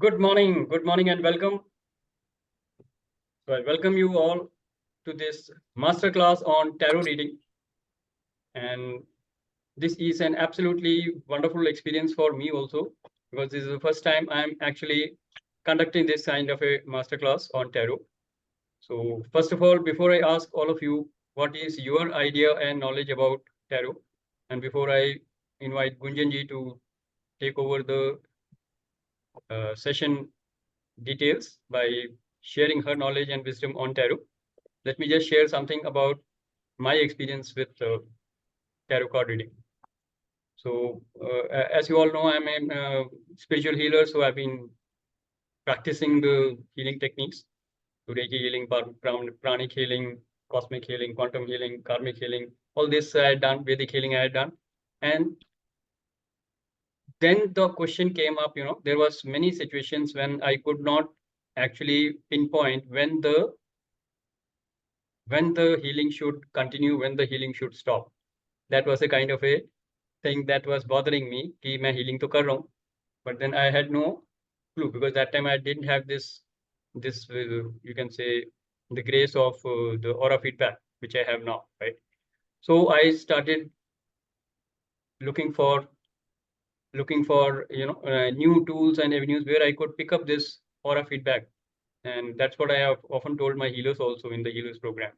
Good morning and welcome. So I welcome you all to this masterclass on tarot reading. And this is an absolutely wonderful experience for me also, because this is the first time I'm actually conducting this kind of a masterclass on tarot. So first of all, before I ask all of you, what is your idea and knowledge about tarot? And before I invite Gunjanji to take over the session details by sharing her knowledge and wisdom on tarot, let me just share something about my experience with tarot card reading. So, as you all know, I'm a spiritual healer, so I've been practicing the healing techniques, so Reiki healing, pranic healing, cosmic healing, quantum healing, karmic healing. All this I had done, Vedic healing I had done, and then the question came up. There was many situations when I could not actually pinpoint when the healing should continue, when the healing should stop. That was a kind of a thing that was bothering me कि मैं healing तो कर रहा हूँ, but then I had no clue, because that time I didn't have this you can say the grace of the aura feedback which I have now, right? So I started looking for new tools and avenues where I could pick up this aura feedback, and that's what I have often told my healers also in the healers program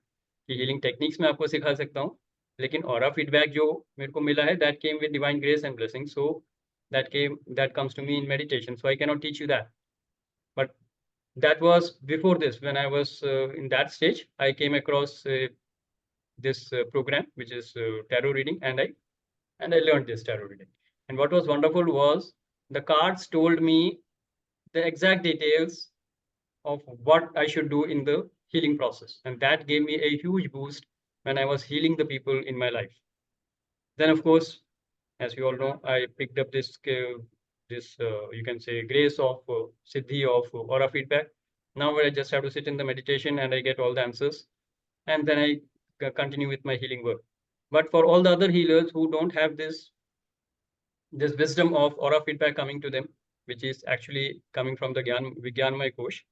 कि healing techniques मैं आपको सिखा सकता हूँ, लेकिन aura feedback जो मेरे को मिला है, that came with divine grace and blessing, so that comes to me in meditation, so I cannot teach you that. But that was before this. When I was in that stage, I came across this program which is tarot reading, and I learned this tarot reading. And what was wonderful was the cards told me the exact details of what I should do in the healing process, and that gave me a huge boost when I was healing the people in my life. Then, of course, as you all know, I picked up this you can say grace of siddhi of aura feedback. Now I just have to sit in the meditation and I get all the answers, and then I continue with my healing work. But for all the other healers who don't have this wisdom of aura feedback coming to them, which is actually coming from the Vigyanmay Kosh,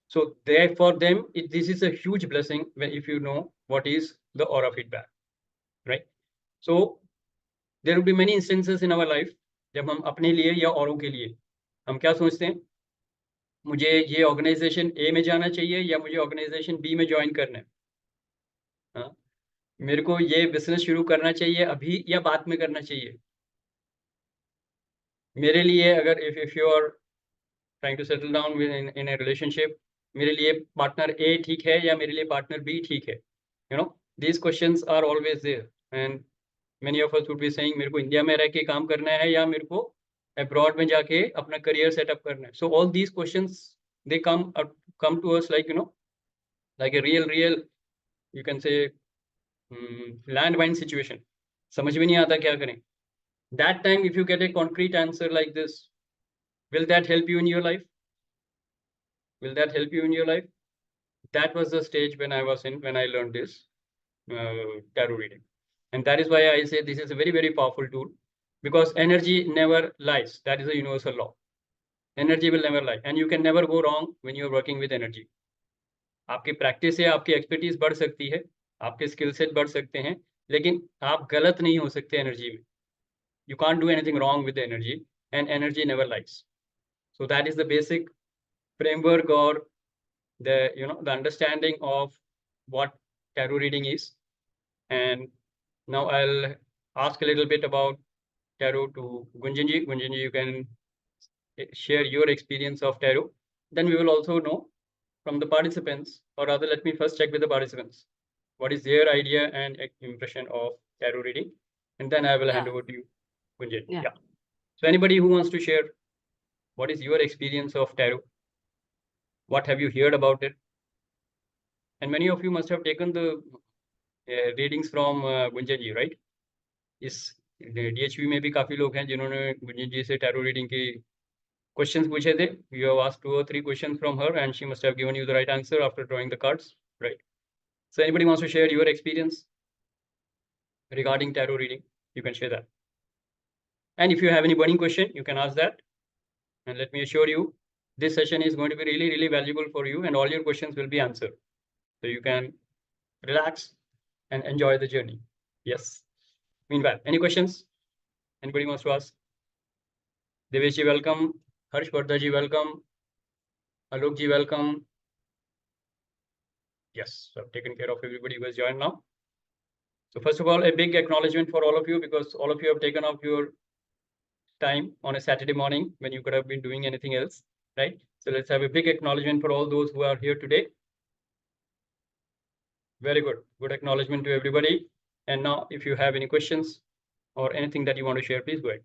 so for them, this is a huge blessing if you know what is the aura feedback, right? So there will be many instances in our life जब हम अपने लिए या औरों के लिए हम क्या सोचते हैं, मुझे ये ऑर्गेनाइजेशन ए में जाना चाहिए या मुझे ऑर्गेनाइजेशन बी में ज्वाइन करना है, हाँ, मेरे को ये बिजनेस शुरू करना चाहिए अभी या बाद में करना चाहिए. मेरे लिए अगर if you are trying to settle down in a relationship, मेरे लिए पार्टनर ए ठीक है या मेरे लिए पार्टनर बी ठीक है, these questions are always there, and many of us would be saying मेरे को इंडिया में रह के काम करना है या मेरे को अब्रॉड में जाके अपना करियर सेटअप करना है. So all these questions, they come to us like like a real you can say landmine situation. समझ में नहीं आता क्या करें. That time, if you get a concrete answer like this, will that help you in your life? Will that help you in your life? That was the stage when I was in, when I learned this tarot reading. And that is why I say this is a very, very powerful tool, because energy never lies. That is a universal law. Energy will never lie, and you can never go wrong when you're working with energy. आपकी practice से आपकी expertise बढ़ सकती है, आपके skill set बढ़ सकते हैं, लेकिन आप गलत नहीं हो सकते एनर्जी में. You can't do anything wrong with the energy, and energy never lies. So that is the basic framework, or the the understanding of what tarot reading is. And now I'll ask a little bit about tarot to Gunjanji. Gunjanji, you can share your experience of tarot. Then we will also know from the participants, or rather, let me first check with the participants what is their idea and impression of tarot reading, and then I will hand over to you, Gunjan. Yeah. So anybody who wants to share, what is your experience of tarot? What have you heard about it? And many of you must have taken the readings from Gunjan ji, right? इस DHV में भी काफी लोग हैं जिन्होंने गुंजन जी से tarot reading की questions पूछे थे. You have asked 2 or 3 questions from her, and she must have given you the right answer after drawing the cards, right? So anybody wants to share your experience regarding tarot reading, you can share that. And if you have any burning question, you can ask that. And let me assure you, this session is going to be really, really valuable for you, and all your questions will be answered. So you can relax and enjoy the journey. Yes. Meanwhile, any questions? Anybody wants to ask? Devesh ji, welcome. Harsh Vardha ji, welcome. Alok ji, welcome. Yes, so I've taken care of everybody who has joined now. So first of all, a big acknowledgement for all of you, because all of you have taken off your time on a Saturday morning when you could have been doing anything else, right? So let's have a big acknowledgement for all those who are here today. Very good. Good acknowledgement to everybody. And now, if you have any questions or anything that you want to share, please go ahead.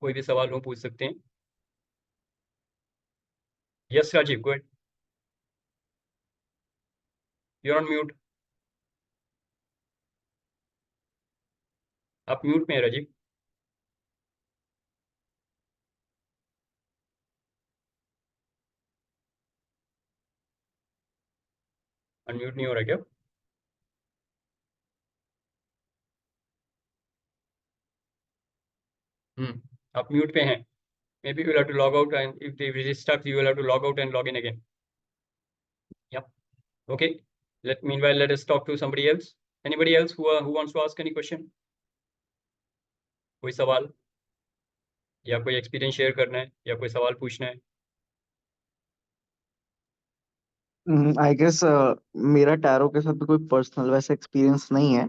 कोई भी सवाल हो पूछ सकते हैं. Yes, Rajiv, go ahead. You're on mute. आप mute में है राजीव. अनम्यूट नहीं हो रहा क्या? आप म्यूट पे हैं. Maybe you'll have to log out, and if the video is stuck, you will have to log out and log in again. Yep. Okay. Meanwhile, let us talk to somebody else. Anybody else who wants to ask any question? कोई सवाल या कोई experience share करना है या कोई सवाल पूछना है? आई गेस मेरा टैरो के साथ भी कोई पर्सनल वैसा एक्सपीरियंस नहीं है,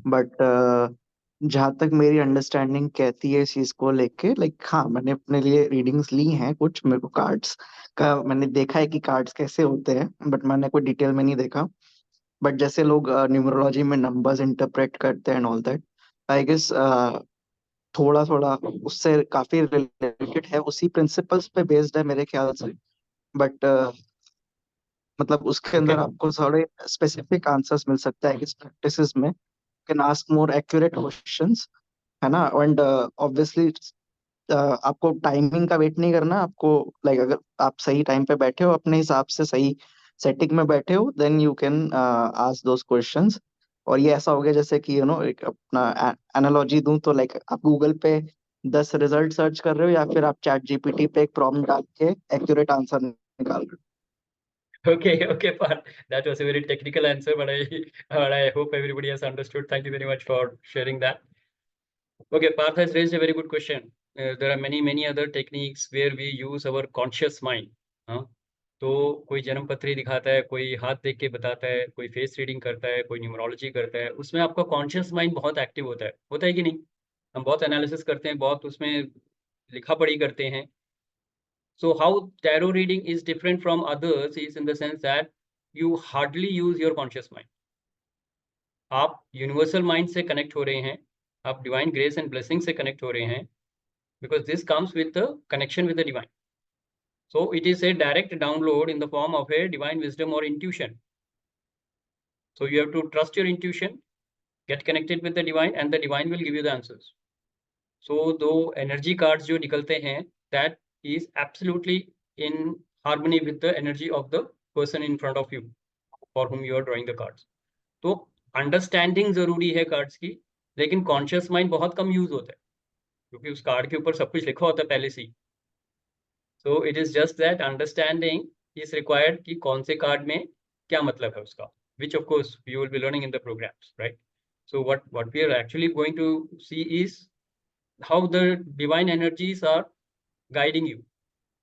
बट जहाँ तक मेरी अंडरस्टैंडिंग कहती है इस चीज को लेके, लाइक हाँ, मैंने अपने लिए रीडिंग्स ली हैं कुछ. मेरे को कार्ड्स का मैंने देखा है कि कार्ड्स कैसे होते हैं, बट मैंने कोई डिटेल में नहीं देखा. बट जैसे लोग न्यूमरोलॉजी में नंबर्स इंटरप्रेट करते हैं and all that, I guess थोड़ा थोड़ा उससे काफी रिलेटेड है, उसी प्रिंसिपल्स पे बेस्ड है मेरे ख्याल से. बट मतलब उसके अंदर आपको थोड़े स्पेसिफिक आंसर्स मिल सकता है इस प्रैक्टिसेस में. Can ask more accurate questions, है ना. एंड ऑब्वियसली आपको टाइमिंग का वेट नहीं करना. आपको लाइक अगर आप सही टाइम पे बैठे हो, अपने हिसाब से सही सेटिंग में बैठे हो, then you can ask those questions. और ये ऐसा हो गया जैसे कि एक अपना एनालॉजी दूं तो लाइक आप गूगल पे 10 रिजल्ट सर्च कर रहे हो, या फिर आप चैट जीपीटी पे एक प्रॉम्प्ट डाल के एक्यूरेट आंसर निकाल रहे हो. Okay, Parth. That was a very technical answer, but I hope everybody has understood. Thank you very much for sharing that. Okay, Parth has raised a very good question. There are many other techniques where we use our conscious mind. तो कोई जन्म पत्री दिखाता है, कोई हाथ देख के बताता है, कोई फेस रीडिंग करता है, कोई न्यूमरोलॉजी करता है. उसमें आपका कॉन्शियस माइंड बहुत एक्टिव होता है कि नहीं? हम बहुत एनालिसिस करते हैं, बहुत उसमें लिखा पढ़ी करते हैं. So how tarot reading is different from others is in the sense that you hardly use your conscious mind. आप यूनिवर्सल माइंड से कनेक्ट हो रहे हैं, आप डिवाइन ग्रेस एंड ब्लेसिंग से कनेक्ट हो रहे हैं, because this comes with the connection with the divine. So it is a direct download in the form of a divine wisdom or intuition. So you have to trust your intuition, get connected with the divine, and the divine will give you the answers. So the energy cards जो निकलते हैं, that is absolutely in harmony with the energy of the person in front of you for whom you are drawing the cards. तो understanding जरूरी है cards की, लेकिन conscious mind बहुत कम use होता है क्योंकि उस कार्ड के ऊपर सब कुछ लिखा होता है पहले से ही. So it is just that understanding is required कि कौन से कार्ड में क्या मतलब है उसका, which of course you will be learning in the programs, right? So what we are actually going to see is how the divine energies are guiding you.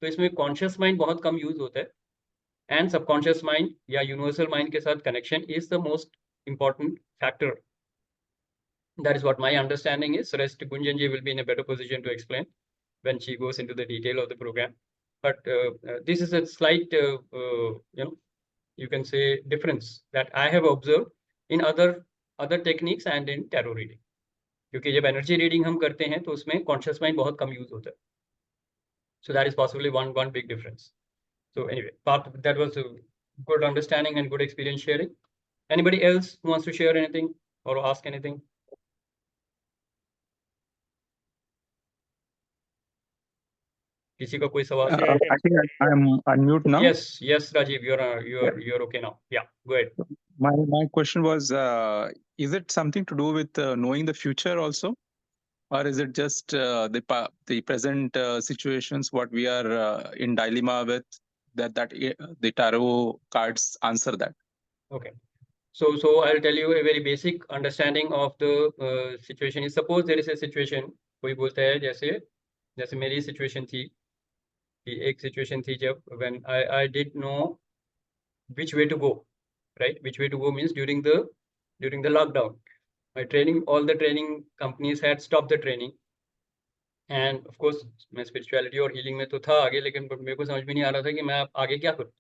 तो इसमें कॉन्शियस माइंड बहुत कम यूज होता है, एंड सबकॉन्शियस माइंड या universal mind के साथ connection is the most important factor. That is what my understanding is. Rest Gunjan ji will be in a better position to explain when she goes into the detail of the program. But this is a slight, you can say difference that I have observed in other techniques and in tarot reading. क्योंकि जब energy reading हम करते हैं तो उसमें conscious mind बहुत कम use होता है. So that is possibly one big difference. So anyway, that was a good understanding and good experience sharing. Anybody else who wants to share anything or ask anything? किसी का कोई सवाल? I think I'm unmute now. Yes, Rajiv, you're okay now. Yeah, go ahead. My question was, is it something to do with knowing the future also? or is it just the present situations what we are in dilemma with, that the tarot cards answer that? Okay. So I'll tell you a very basic understanding of the situation. Is suppose there is a situation, कोई बोलता है जैसे मेरी situation थी कि एक situation थी जब when I did know which way to go, right? Which way to go means during the lockdown. All the training companies had stopped the training, and of course मैं spirituality और healing में तो था आगे, लेकिन मेरे को समझ में नहीं आ रहा था कि मैं अब आगे क्या करूँ.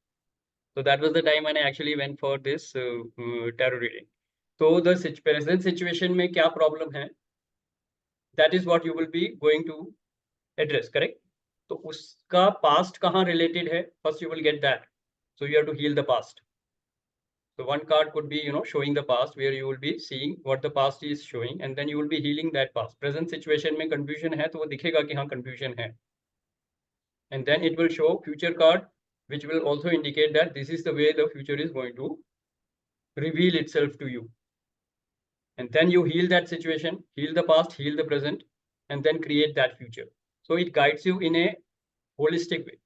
So that was the time when I actually went for this tarot reading. So the present situation में क्या problem है, that is what you will be going to address, correct? तो उसका past कहाँ related है, first you will get that. So you have to heal the past. So one card could be, showing the past, where you will be seeing what the past is showing, and then you will be healing that past. Present situation में confusion है, तो वो दिखेगा कि हाँ confusion है. And then it will show future card, which will also indicate that this is the way the future is going to reveal itself to you. And then you heal that situation, heal the past, heal the present, and then create that future. So it guides you in a holistic way.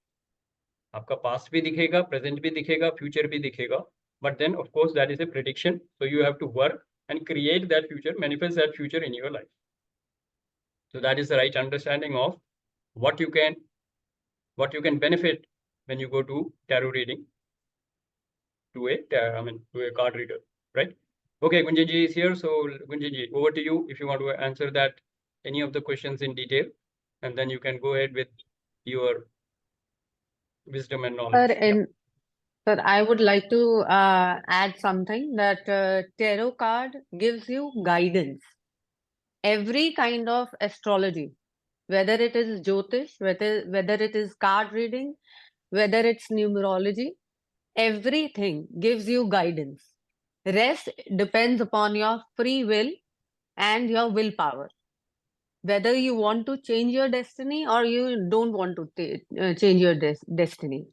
आपका past भी दिखेगा, present भी दिखेगा, future भी दिखेगा. But then, of course, that is a prediction. So you have to work and create that future, manifest that future in your life. So that is the right understanding of what you can benefit when you go to tarot reading to a card reader, right? Okay, Gunjanji is here. So Gunjanji, over to you if you want to answer any of the questions in detail, and then you can go ahead with your wisdom and knowledge. Sir, I would like to add something that tarot card gives you guidance. Every kind of astrology, whether it is Jyotish, whether it is card reading, whether it's numerology, everything gives you guidance. Rest depends upon your free will and your willpower. Whether you want to change your destiny or you don't want to change your destiny.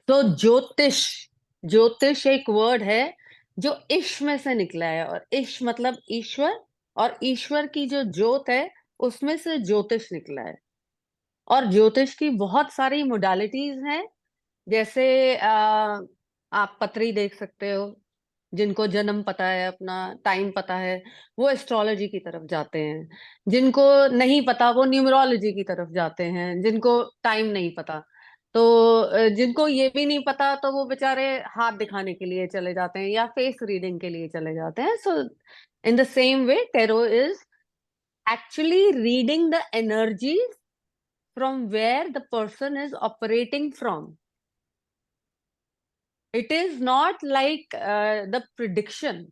तो ज्योतिष एक word है जो इश में से निकला है, और इश मतलब ईश्वर, और ईश्वर की जो ज्योत है उसमें से ज्योतिष निकला है. और ज्योतिष की बहुत सारी मोडालिटीज हैं, जैसे आप पत्री देख सकते हो, जिनको जन्म पता है, अपना टाइम पता है, वो एस्ट्रोलॉजी की तरफ जाते हैं. जिनको नहीं पता वो न्यूमरोलॉजी की तरफ जाते हैं. जिनको टाइम नहीं पता, तो जिनको ये भी नहीं पता, तो वो बेचारे हाथ दिखाने के लिए चले जाते हैं या फेस रीडिंग के लिए चले जाते हैं. So in the same way tarot is actually reading the energies from where the person is operating from. It is not like the prediction.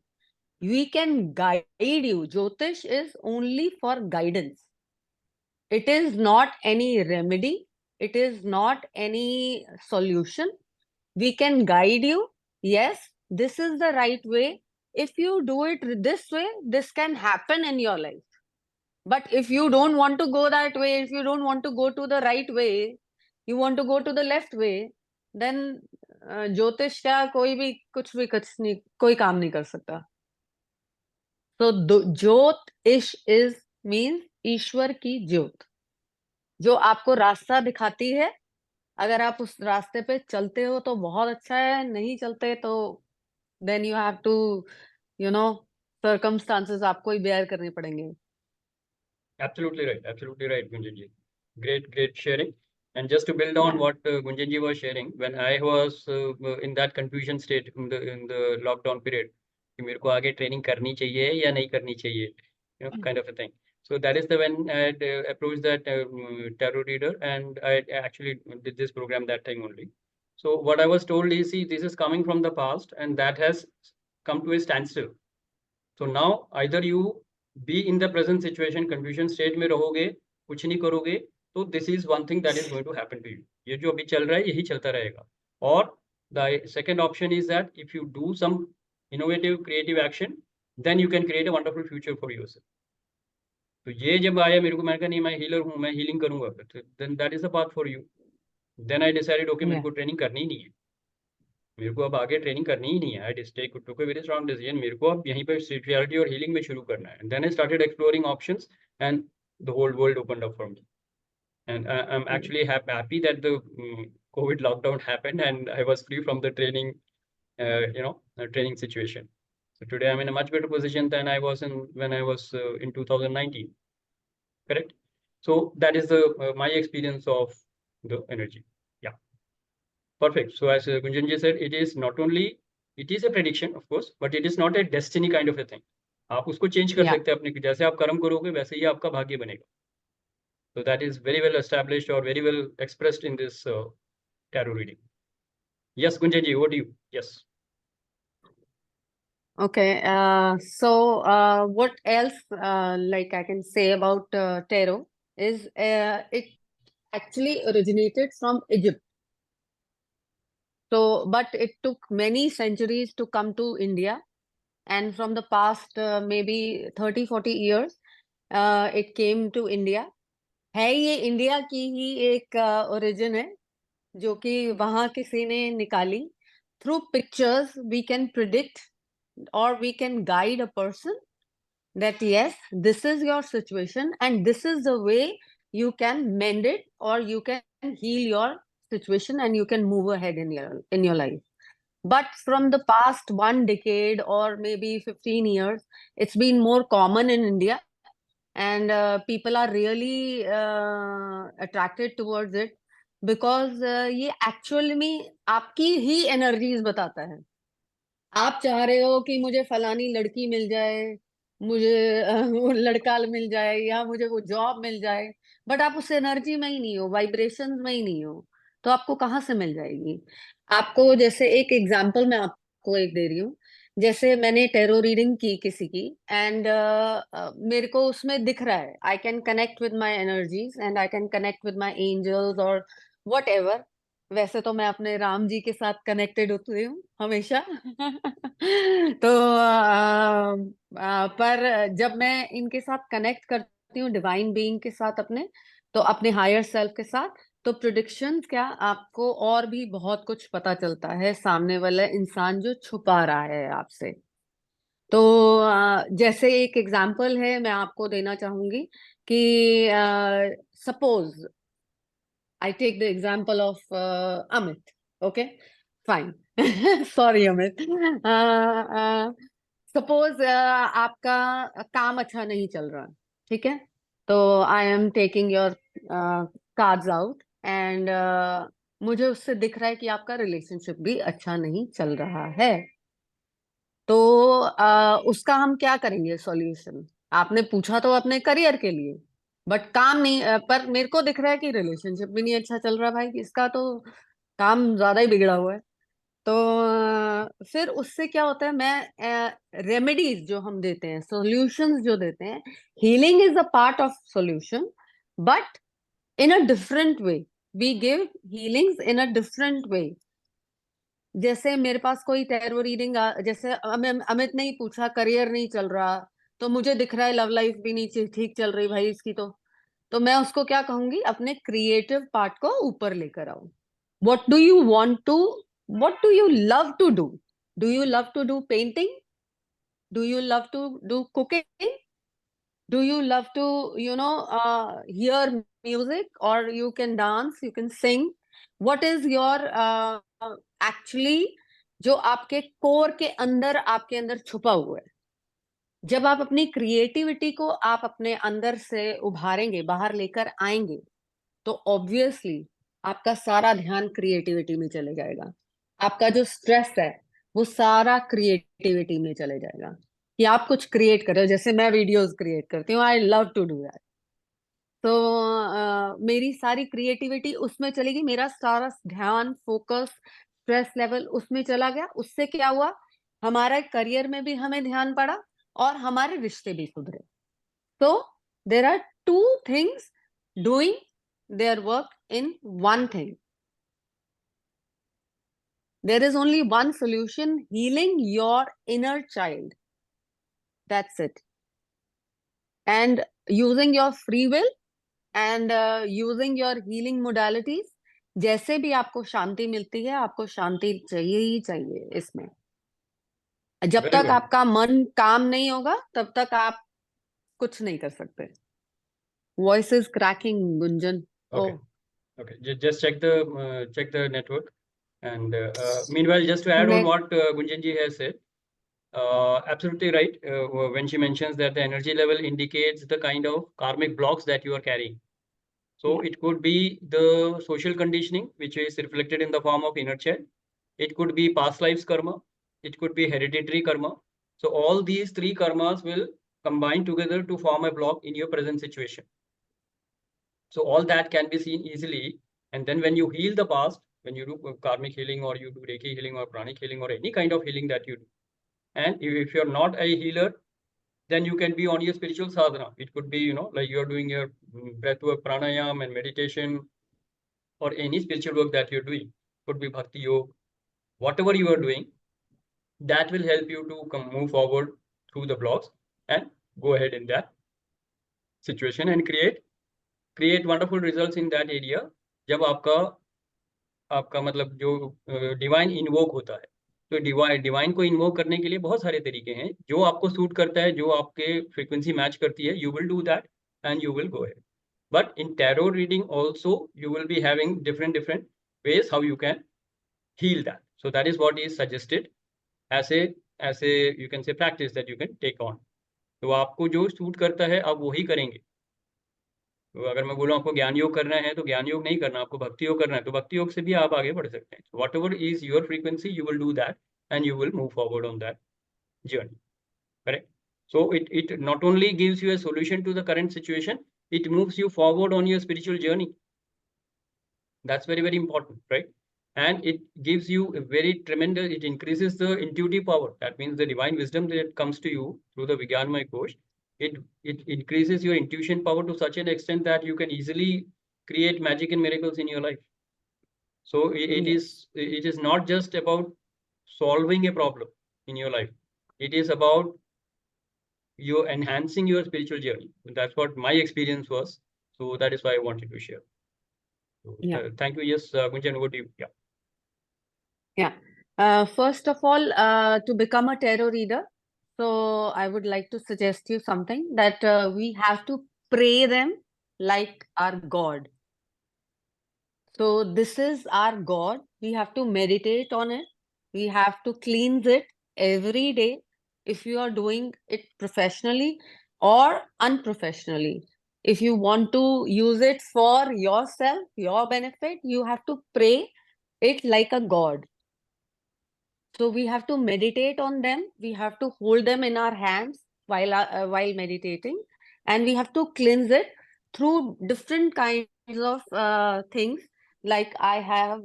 We can guide you. Jyotish is only for guidance. It is not any remedy. It is not any solution. We can guide you. Yes, this is the right way. If you do it this way, this can happen in your life. But if you don't want to go that way, if you don't want to go to the right way, you want to go to the left way, then ज्योतिष का कोई भी कुछ नहीं, कोई काम नहीं कर सकता. तो ज्योतिष इज मीन्स ईश्वर की ज्योत, जो आपको रास्ता दिखाती है. अगर आप उस रास्ते पे चलते हो तो बहुत अच्छा है, नहीं चलते तो then you have to circumstances आपको ही बेयर करने पड़ेंगे. Absolutely right, Gunjanji. Great sharing. And just to build on what Gunjanji was sharing, when I was in that confusion state in the lockdown period, कि मेरे को आगे training करनी चाहिए या नहीं करनी चाहिए, kind of a thing. So that is when I had approached that tarot reader, and I actually did this program that time only. So what I was told is, see, this is coming from the past, and that has come to a standstill. So now either you be in the present situation, confusion state में रहोगे, कुछ नहीं करोगे, तो this is one thing that is going to happen to you. ये जो अभी चल रहा है यही चलता रहेगा. Or the second option is that if you do some innovative creative action, then you can create a wonderful future for yourself. तो ये जब आया मेरे को, मैंने कहा नहीं, मैं हीलर हूँ, मैं हीलिंग करूंगा, then that is the path for you. Then I decided, okay, मेरे को ट्रेनिंग करनी ही नहीं है, मेरे को अब आगे ट्रेनिंग करनी ही नहीं है. आई टुक अ वेरी स्ट्रांग डिसीजन, मेरे को अब यहीं पे स्पिरिचुअलिटी और हीलिंग में शुरू करना है. Then I started exploring options, and the whole world opened up for me. And I'm actually happy that the COVID lockdown happened and I was free from the training, training situation. So today I'm in a much better position than I was when I was in 2019. Correct? So that is the my experience of the energy. Yeah. Perfect. So as Gunjanji said, it is not only, it is a prediction, of course, but it is not a destiny kind of a thing. आप उसको change कर Yeah. सकते हैं अपने, जैसे आप कर्म करोगे वैसे ही आपका भाग्य बनेगा. So that is very well established or very well expressed in this tarot reading. Yes, Gunjanji, over to you. Yes. Okay, so what else like I can say about tarot is it actually originated from Egypt. So, but it took many centuries to come to India, and from the past maybe 30-40 years it came to India. है ये India की ही एक origin है जो कि वहां किसी ने निकाली. Through pictures we can predict or we can guide a person that yes, this is your situation and this is the way you can mend it or you can heal your situation and you can move ahead in your life. But from the past 1 decade or maybe 15 years, it's been more common in India, and people are really attracted towards it because ये actually में आपकी ही energies बताता है. आप चाह रहे हो कि मुझे फलानी लड़की मिल जाए, मुझे वो लड़का मिल जाए या मुझे वो जॉब मिल जाए, बट आप उस एनर्जी में ही नहीं हो, वाइब्रेशंस में ही नहीं हो, तो आपको कहाँ से मिल जाएगी. आपको जैसे एक एग्जांपल मैं आपको एक दे रही हूँ. जैसे मैंने टेरो रीडिंग की किसी की एंड मेरे को उसमें दिख रहा है, I can connect with my energies and I can connect with my angels और वट एवर. वैसे तो मैं अपने राम जी के साथ कनेक्टेड होती हूँ हमेशा. तो पर जब मैं इनके साथ कनेक्ट करती हूँ डिवाइन बीइंग के साथ अपने, तो अपने हायर सेल्फ के साथ, तो प्रेडिक्शंस क्या, आपको और भी बहुत कुछ पता चलता है सामने वाला इंसान जो छुपा रहा है आपसे. तो जैसे एक एग्जांपल है मैं आपको देना चाहूंगी कि suppose I take the example of Amit. Okay, fine. Sorry, Amit. Suppose आपका काम अच्छा नहीं चल रहा, ठीक है. तो I am taking your cards out and मुझे उससे दिख रहा है कि आपका रिलेशनशिप भी अच्छा नहीं चल रहा है. तो उसका हम क्या करेंगे सॉल्यूशन. आपने पूछा तो अपने करियर के लिए, बट काम नहीं पर मेरे को दिख रहा है कि रिलेशनशिप भी नहीं अच्छा चल रहा भाई, इसका तो काम ज्यादा ही बिगड़ा हुआ है. तो फिर उससे क्या होता है, मैं रेमेडीज जो हम देते हैं, सॉल्यूशंस जो देते हैं, healing is a part of solution but in a different way. We give healings in a different way. जैसे मेरे पास कोई टैरो रीडिंग जैसे अमित ने ही पूछा करियर नहीं चल रहा, तो मुझे दिख रहा है लव लाइफ भी नहीं ठीक चल रही भाई इसकी, तो मैं उसको क्या कहूंगी, अपने क्रिएटिव पार्ट को ऊपर लेकर आओ. What do you want to, what do you love to do. Do you love to do painting? Do you love to do cooking? Do you love to hear music, or you can dance, you can sing? What is your actually जो आपके core के अंदर, आपके अंदर छुपा हुआ है. जब आप अपनी क्रिएटिविटी को आप अपने अंदर से उभारेंगे, बाहर लेकर आएंगे, तो ऑब्वियसली आपका सारा ध्यान क्रिएटिविटी में चले जाएगा. आपका जो स्ट्रेस है वो सारा क्रिएटिविटी में चले जाएगा कि आप कुछ क्रिएट कर रहे हो. जैसे मैं वीडियोस क्रिएट करती हूँ, I love to do that. तो मेरी सारी क्रिएटिविटी उसमें चलेगी, मेरा सारा ध्यान, फोकस, स्ट्रेस लेवल उसमें चला गया. उससे क्या हुआ, हमारा करियर में भी हमें ध्यान पड़ा और हमारे रिश्ते भी सुधरे. तो there are two things doing their work in one thing. There is only one solution: healing your inner child. That's it. And using your free will and using your healing modalities. जैसे भी आपको शांति मिलती है, आपको शांति चाहिए ही चाहिए इसमें. जब Very तक good. आपका मन काम नहीं होगा तब तक आप कुछ नहीं कर सकते. Voice is cracking, Gunjan. Okay. Oh, Okay, just check the network. And meanwhile, just to add on what Gunjan ji has said, absolutely right. When she mentions that the energy level indicates the kind of karmic blocks that you are carrying. So it could be the social conditioning, which is reflected in the form of inner child. It could be past lives karma. It could be hereditary karma. So all these three karmas will combine together to form a block in your present situation. So all that can be seen easily. And then when you heal the past, when you do karmic healing or you do Reiki healing or pranic healing or any kind of healing that you do, and if you're not a healer, then you can be on your spiritual sadhana. It could be, like you're doing your breathwork, pranayam and meditation, or any spiritual work that you're doing. Could be bhakti yoga, whatever you are doing, that will help you to move forward through the blocks and go ahead in that situation and create wonderful results in that area. जब आपका मतलब जो divine invoke होता है, तो divine को invoke करने के लिए बहुत सारे तरीके हैं. जो आपको सूट करता है, जो आपके फ्रीक्वेंसी मैच करती है, you will do that and you will go ahead. But in tarot reading also, you will be having different ways how you can heal that. So that is what is suggested as a you can say practice that you can take on. तो आपको जो suit करता है आप वही करेंगे. तो अगर मैं बोलूँ आपको ज्ञान योग करना है तो ज्ञान योग नहीं करना, आपको भक्ति योग करना है तो भक्ति योग से भी आप आगे बढ़ सकते हैं. What ever is your frequency, you will do that and you will move forward on that journey. Correct? So it not only gives you a solution to the current situation, it moves you forward on your spiritual journey. That's very, very important, right? And it gives you a very tremendous, it increases the intuitive power. That means the divine wisdom that comes to you through the Vigyanmay Kosh, it increases your intuition power to such an extent that you can easily create magic and miracles in your life. So it is not just about solving a problem in your life. It is about you enhancing your spiritual journey. That's what my experience was. So that is why I wanted to share. So, thank you. Yes, Gunjan, over to you. Yeah. Yeah. First of all, to become a tarot reader, so I would like to suggest you something that we have to pray them like our God. So this is our God. We have to meditate on it. We have to cleanse it every day. If you are doing it professionally or unprofessionally, if you want to use it for yourself, your benefit, you have to pray it like a God. So we have to meditate on them. We have to hold them in our hands while meditating, and we have to cleanse it through different kinds of things. Like I have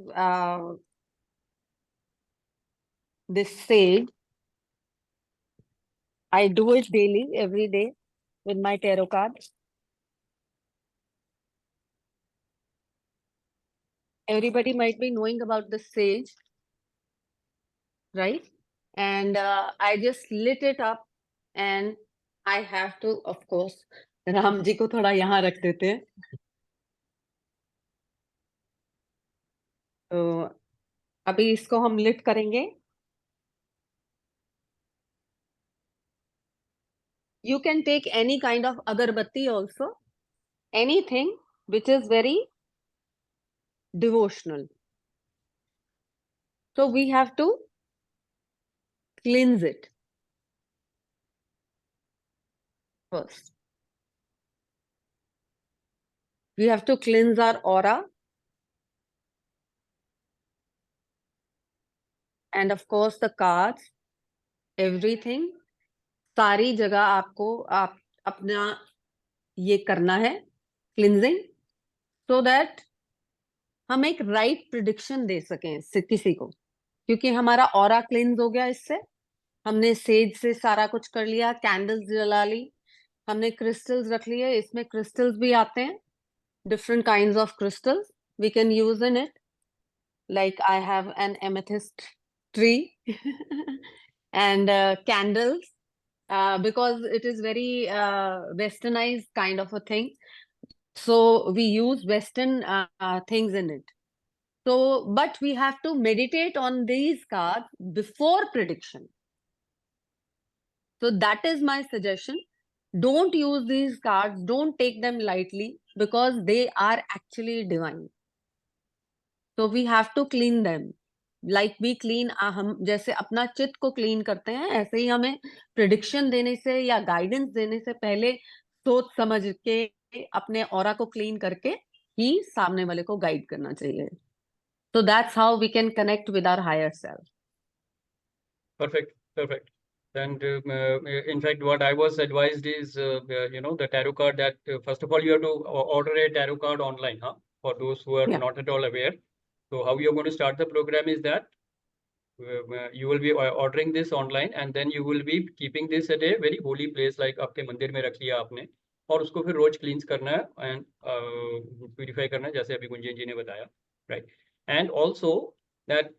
this sage. I do it daily, every day with my tarot cards. Everybody might be knowing about the sage, right? And I just lit it up, and I have to, of course, Ram ji को थोड़ा यहाँ रख देते हैं. तो अभी इसको हम लिट करेंगे. You can take any kind of agarbatti also, anything which is very devotional. So we have to cleanse it first. We have to cleanse our aura. And of course the cards, everything. सारी जगह आपको आप अपना ये करना है cleansing, so that हम एक right prediction दे सकें किसी को, क्योंकि हमारा aura cleanse हो गया इससे. हमने सेज से सारा कुछ कर लिया, कैंडल्स जला ली, हमने क्रिस्टल्स रख लिए. इसमें क्रिस्टल्स भी आते हैं, different kinds of crystals we can use in it. Like I have an amethyst tree and candles, because it is very westernized kind of a thing. So we use Western things in it. So, but we have to meditate on these cards before prediction. So that is my suggestion. Don't use these cards, don't take them lightly, because they are actually divine. So we have to clean them. Like we clean, हम जैसे अपना चित्त को clean करते हैं, ऐसे ही हमें prediction देने से या गाइडेंस देने से पहले सोच समझ के अपने ऑरा को क्लीन करके ही सामने वाले को गाइड करना चाहिए. So that's how we can connect with our higher self. Perfect, perfect. And in fact, what I was advised is, the tarot card that first of all, you have to order a tarot card online, huh? For those who are Yeah. not at all aware. So how you're going to start the program is that you will be ordering this online, and then you will be keeping this at a very holy place, like आपके मंदिर में रख लिया आपने, और उसको फिर रोज क्लींस करना है एंड प्यूरिफाई करना है, जैसे अभी गुंजन जी ने बताया, right? And also that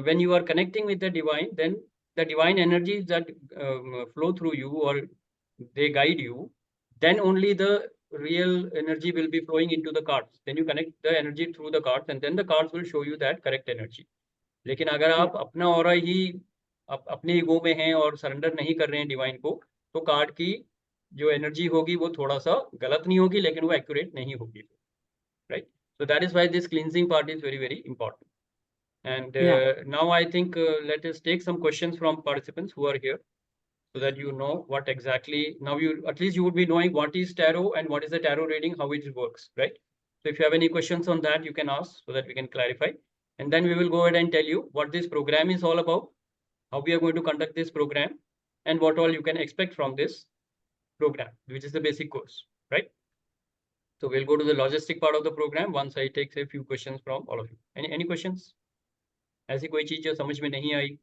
when you are connecting with the divine, then the divine energies that flow through you, or they guide you, then only the real energy will be flowing into the cards. Then you connect the energy through the cards, and then the cards will show you that correct energy. लेकिन अगर आप अपना aura ही अपने ego में हैं और surrender नहीं कर रहे हैं डिवाइन को, तो कार्ड की जो एनर्जी होगी वो थोड़ा सा गलत नहीं होगी, लेकिन वो एक्यूरेट नहीं होगी, right? So that is why this cleansing part is very, very important. And now I think let us take some questions from participants who are here, so that you know what exactly, now you at least you would be knowing what is tarot and what is the tarot reading, how it works, right? So if you have any questions on that, you can ask so that we can clarify. And then we will go ahead and tell you what this program is all about, how we are going to conduct this program, and what all you can expect from this program, which is the basic course, right? So we'll go to the logistic part of the program once I take a few questions from all of you. Any questions? ऐसी कोई चीज जो समझ में नहीं आई?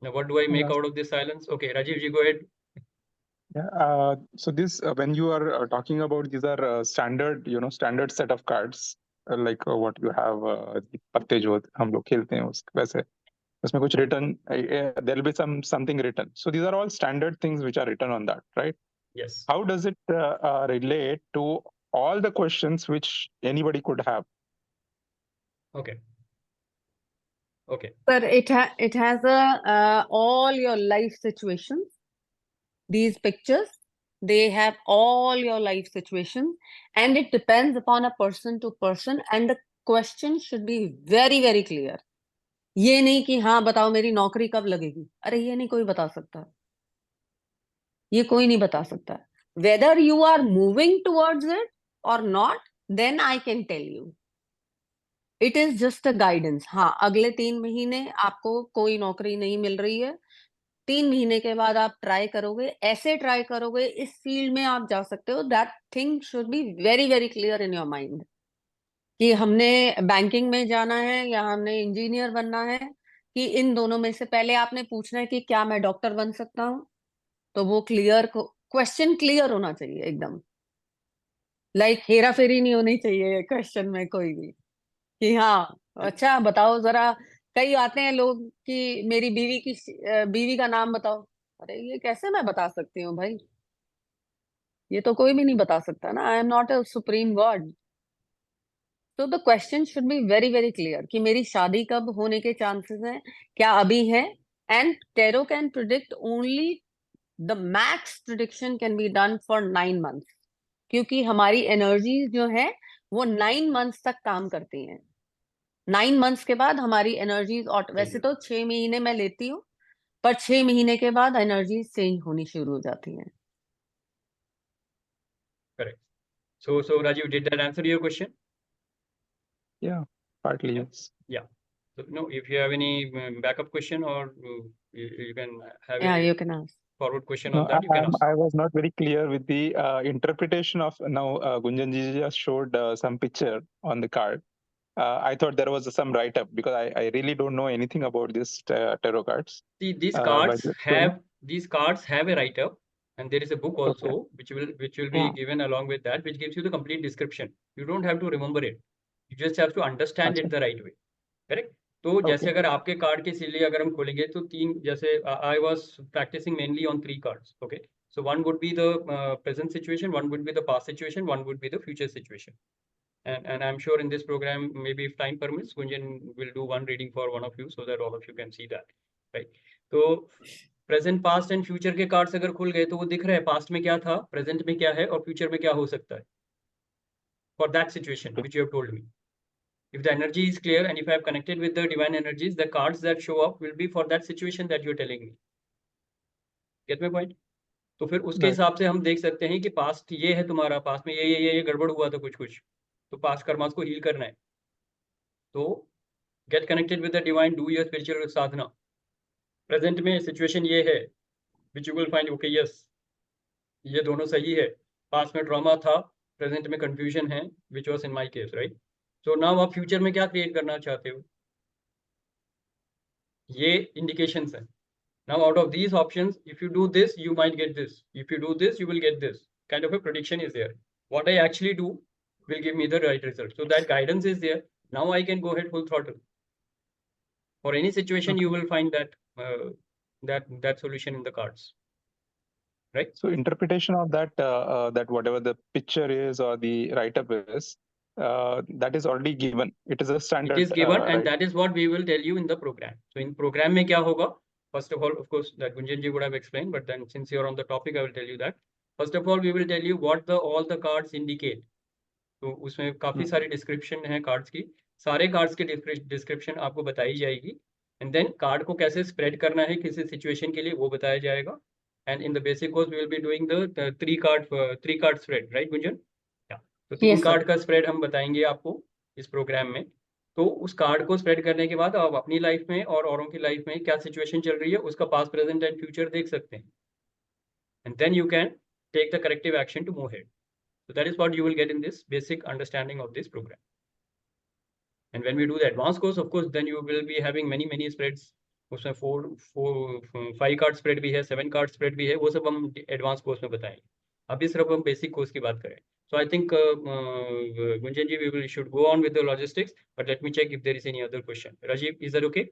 Now, what do I make out of this silence? Okay, Rajiv ji, go ahead. Yeah. So this, when you are talking about, these are standard, standard set of cards, like what you have, पत्ते जो हम लोग खेलते हैं वैसे, उसमें कुछ written, there will be something written. So these are all standard things which are written on that, right? Yes. How does it relate to all the questions which anybody could have? Okay. Okay. But it has all your life situations. These pictures, they have all your life situations, and it depends upon a person to person, and the question should be very, very clear. ये नहीं कि हाँ बताओ मेरी नौकरी कब लगेगी, अरे ये नहीं कोई बता सकता, ये कोई नहीं बता सकता. Whether you are moving towards it or not, then I can tell you. It is just a guidance. हाँ, अगले 3 महीने आपको कोई नौकरी नहीं मिल रही है, 3 महीने के बाद आप ट्राई करोगे, ऐसे ट्राई करोगे, इस फील्ड में आप जा सकते हो. That thing should be very, very clear in your mind कि हमने बैंकिंग में जाना है या हमने इंजीनियर बनना है, कि इन दोनों में से पहले आपने पूछना है कि क्या मैं डॉक्टर बन सकता हूँ. तो वो क्वेश्चन क्लियर होना चाहिए एकदम. लाइक हेरा फेरी नहीं होनी चाहिए क्वेश्चन में कोई भी, कि हाँ अच्छा बताओ जरा. कई आते हैं लोग कि मेरी बीवी का नाम बताओ. अरे ये कैसे मैं बता सकती हूँ भाई, ये तो कोई भी नहीं बता सकता ना. I am not a supreme god. तो the question should be very, very clear कि मेरी शादी कब होने के चांसेस हैं, क्या अभी है. And tarot can predict only, the max prediction can be done for 9 months, क्योंकि हमारी एनर्जीज जो है वो 9 months तक काम करती हैं. 9 months के बाद हमारी एनर्जीज, वैसे तो 6 महीने मैं लेती हूँ, पर 6 महीने के बाद एनर्जीज चेंज होनी शुरू हो जाती हैं. Correct. So Rajiv, did that answer your question? Yeah, partly yes. Yeah. So no, if you have any backup question, or you can have Yeah, a you can ask. forward question No, on that, you can ask. I was not very clear with the interpretation of, now Gunjan ji just showed some picture on the card. I thought there was some write-up, because I really don't know anything about this tarot cards. See, these but cards just have a write-up, and there is a book also, Okay. which will be Yeah. given along with that, which gives you the complete description. You don't have to remember it. You just have to understand it अच्छा. the right way. Correct? तो जैसे Okay. अगर आपके card के सिले अगर हम खोलेंगे तो 3, जैसे I was practicing mainly on 3 cards. Okay, so one would be the present situation, one would be the past situation, one would be the future situation. and I'm sure in this program, maybe if time permits, Gunjan will do one reading for one of you so that all of you can see that, right? तो present past and future के cards अगर खुल गए तो वो दिख रहा है पास्ट में क्या था, प्रेजेंट में क्या है और फ्यूचर में क्या हो सकता है for that situation which you have told me. If the energy is clear and if I have connected with the divine energies, the cards that show up will be for that situation that you're telling me. Get my point? तो फिर उसके Right. हिसाब से हम देख सकते हैं कि पास्ट ये है तुम्हारा, पास्ट में ये गड़बड़ हुआ था कुछ कुछ, तो पास्ट कर्मास को हील करना है. तो get connected with the divine, do your spiritual Sadhana. Present में सिचुएशन ये है which you will find okay yes ये दोनों सही है. पास्ट में ट्रॉमा था, प्रेजेंट में कंफ्यूजन है, which was in my case, right? So now आप फ्यूचर में क्या क्रिएट करना चाहते हो, ये इंडिकेशंस हैं. Now out of these options, if you do this, you might get this. If you do this, you will get this. Kind of a prediction is there. What I actually do will give me the right result. So that guidance is there. Now I can go ahead full throttle. For any situation, Okay. you will find that solution in the cards. Right? So interpretation of that, that whatever the picture is or the write-up is, that is already given. It is a standard. It is given, and right? that is what we will tell you in the program. So in program mein kya hoga? First of all, of course, that Gunjan ji would have explained, but then since you are on the topic, I will tell you that. First of all, we will tell you what all the cards indicate. तो उसमें काफी सारी description है cards की, सारे cards की description आपको बताई जाएगी. एंड देन कार्ड को कैसे स्प्रेड करना है किसी सिचुएशन के लिए वो बताया जाएगा. And in the basic course we will be doing the three card spread, right Gunjan? तो 3 कार्ड का स्प्रेड हम बताएंगे आपको इस प्रोग्राम में. तो उस कार्ड को स्प्रेड करने के बाद आप अपनी लाइफ में और औरों की लाइफ में क्या सिचुएशन चल रही है उसका पास्ट, प्रेजेंट एंड फ्यूचर देख सकते हैं. And then you can take the corrective action to move head. So that is what you will get in this basic understanding of this program. And when we do the advanced course, of course, then you will be having many spreads. उसमें 5 card spread भी है, 7 card spread भी है, वो सब हम advance course में बताएंगे. अभी सिर्फ हम बेसिक कोर्स की बात करें. So I think Gunjan ji, we should go on with the logistics, but let me check if there is any other question. Rajiv, is that okay?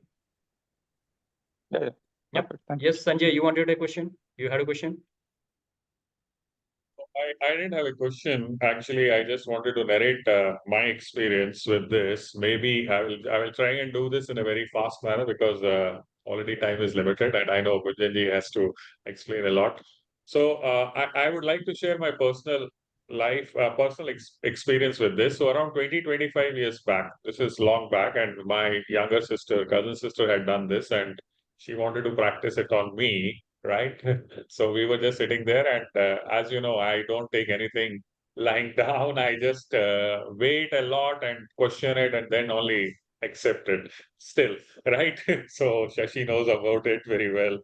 Yeah. Yep. Perfect. Thank you. Yes, Sanjay, you wanted a question? You had a question? I didn't have a question. Actually, I just wanted to narrate my experience with this. Maybe I will try and do this in a very fast manner because already time is limited, and I know Gunjanji has to explain a lot. So I would like to share my personal life, experience with this. So around 25 years back, this is long back, and my younger sister, cousin sister, had done this, and she wanted to practice it on me. Right. So we were just sitting there, and as you know, I don't take anything lying down. I just wait a lot and question it, and then only accept it. Still, right? So Shashi knows about it very well.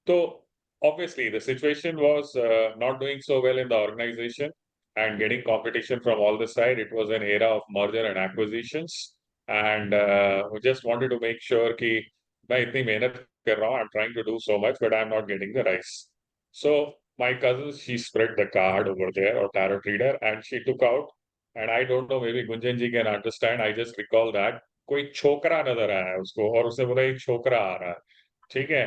So obviously, the situation was not doing so well in the organization and getting competition from all the side. It was an era of merger and acquisitions, and we just wanted to make sure कि मैं इतनी मेहनत कर रहा हूँ, I'm trying to do so much, but I'm not getting the rise. So my cousin, she spread the card over there, or tarot reader, and she took out, and I don't know, maybe Gunjan ji can understand. I just recall that कोई छोकरा नजर आया उसको, और उसने बोला एक छोकरा आ रहा है. ठीक है,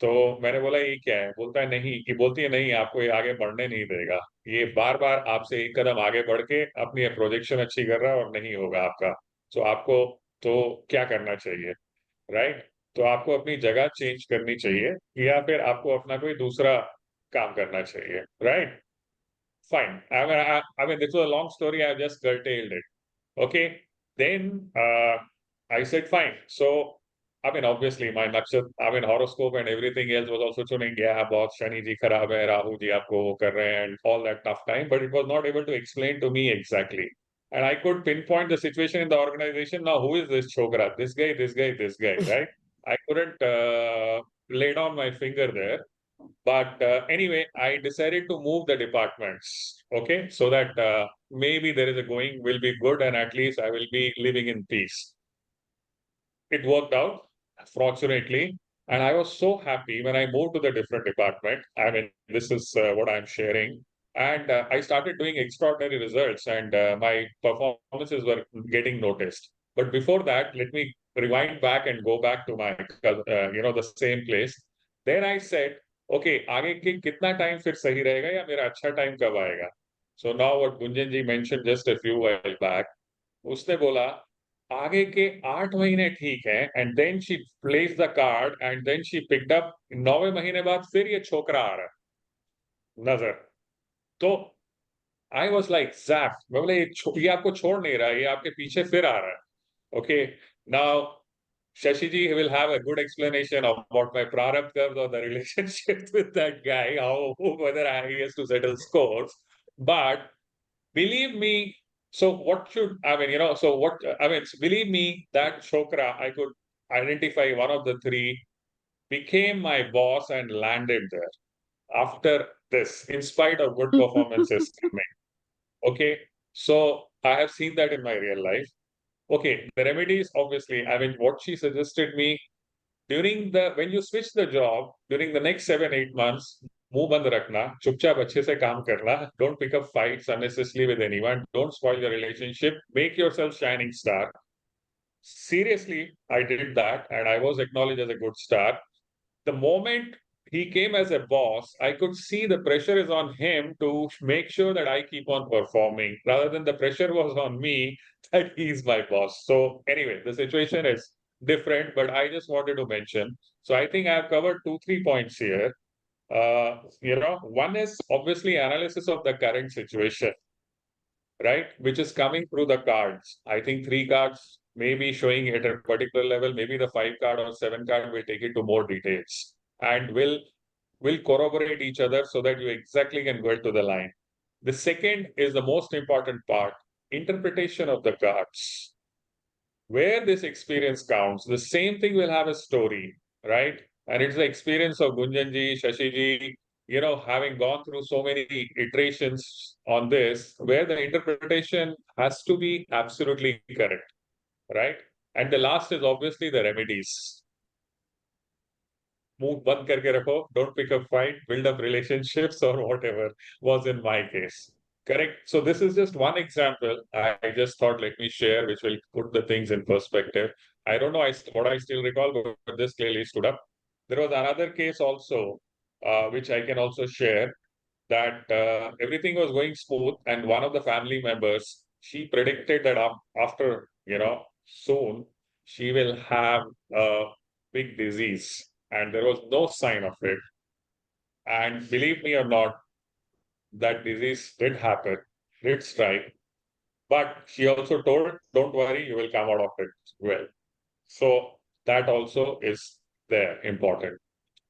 तो मैंने बोला ये क्या है? बोलता है नहीं, कि बोलती है नहीं, आपको ये आगे बढ़ने नहीं देगा. ये बार बार आपसे एक कदम आगे बढ़ के अपनी प्रोजेक्शन अच्छी कर रहा है और नहीं होगा आपका. तो आपको तो क्या करना चाहिए, राइट? तो आपको अपनी जगह चेंज करनी चाहिए, या फिर आपको अपना कोई दूसरा काम करना चाहिए, right? Fine. I mean, this was a long story. I just curtailed it. Okay. Then I said, fine. So, I mean, obviously, my horoscope and everything else was also showing, yeah, boss, Shani ji kharab hai, Rahu ji aapko wo kar rahe hain, and all that tough time. But it was not able to explain to me exactly. And I could pinpoint the situation in the organization. Now, who is this chokra? This guy, right? I couldn't lay down my finger there. But anyway, I decided to move the departments, okay, so that maybe there is a going will be good, and at least I will be living in peace. It worked out, fortunately, and I was so happy when I moved to the different department. I mean, this is what I'm sharing. And I started doing extraordinary results, and my performances were getting noticed. But before that, let me rewind back and go back to my, the same place. Then I said, okay, आगे के कितना time फिर सही रहेगा, या मेरा अच्छा time कब आएगा? So now what Gunjan ji mentioned just a few while back, उसने बोला आगे के 8 महीने ठीक है, and then she placed the card and then she picked up 9वें महीने बाद फिर ये छोकरा आ रहा है नजर. तो I was like zapped. मैं बोला ये आपको छोड़ नहीं रहा, ये आपके पीछे फिर आ रहा है. Okay, now Shashi ji will have a good explanation about my prarabdha curves or the relationship with that guy, how whether he has to settle scores. But believe me, so what should I mean? You know, so what I mean? Believe me, that chokra I could identify one of the three became my boss and landed there after this, in spite of good performances coming. Okay, so I have seen that in my real life. Okay, the remedies, obviously, I mean, what she suggested me during when you switch the job, during the next 7-8 months, मुंह बंद रखना, चुपचाप अच्छे से काम करना, don't pick up fights unnecessarily with anyone, don't spoil your relationship, make yourself shining star. Seriously, I did that and I was acknowledged as a good star. The moment he came as a boss, I could see the pressure is on him to make sure that I keep on performing rather than the pressure was on me that he's my boss. So anyway, the situation is different, but I just wanted to mention. So I think I've covered 2-3 points here. One is obviously analysis of the current situation, right? Which is coming through the cards. I think 3 cards may be showing at a particular level, maybe the 5 card or 7 card will take it to more details and will corroborate each other so that you exactly can go to the line. The second is the most important part, interpretation of the cards. Where this experience counts, the same thing will have a story, right? And it's the experience of Gunjanji, Shashiji, having gone through so many iterations on this, where the interpretation has to be absolutely correct, right? And the last is obviously the remedies. Move बंद करके रखो, don't pick up fight, build up relationships or whatever was in my case. Correct. So this is just one example. I just thought let me share, which will put the things in perspective. I don't know what I still recall, but this clearly stood up. There was another case also, which I can also share, that everything was going smooth, and one of the family members, she predicted that after soon she will have a big disease, and there was no sign of it. And believe me or not, that disease did happen, did strike. But she also told, don't worry, you will come out of it well. So that also is there, important.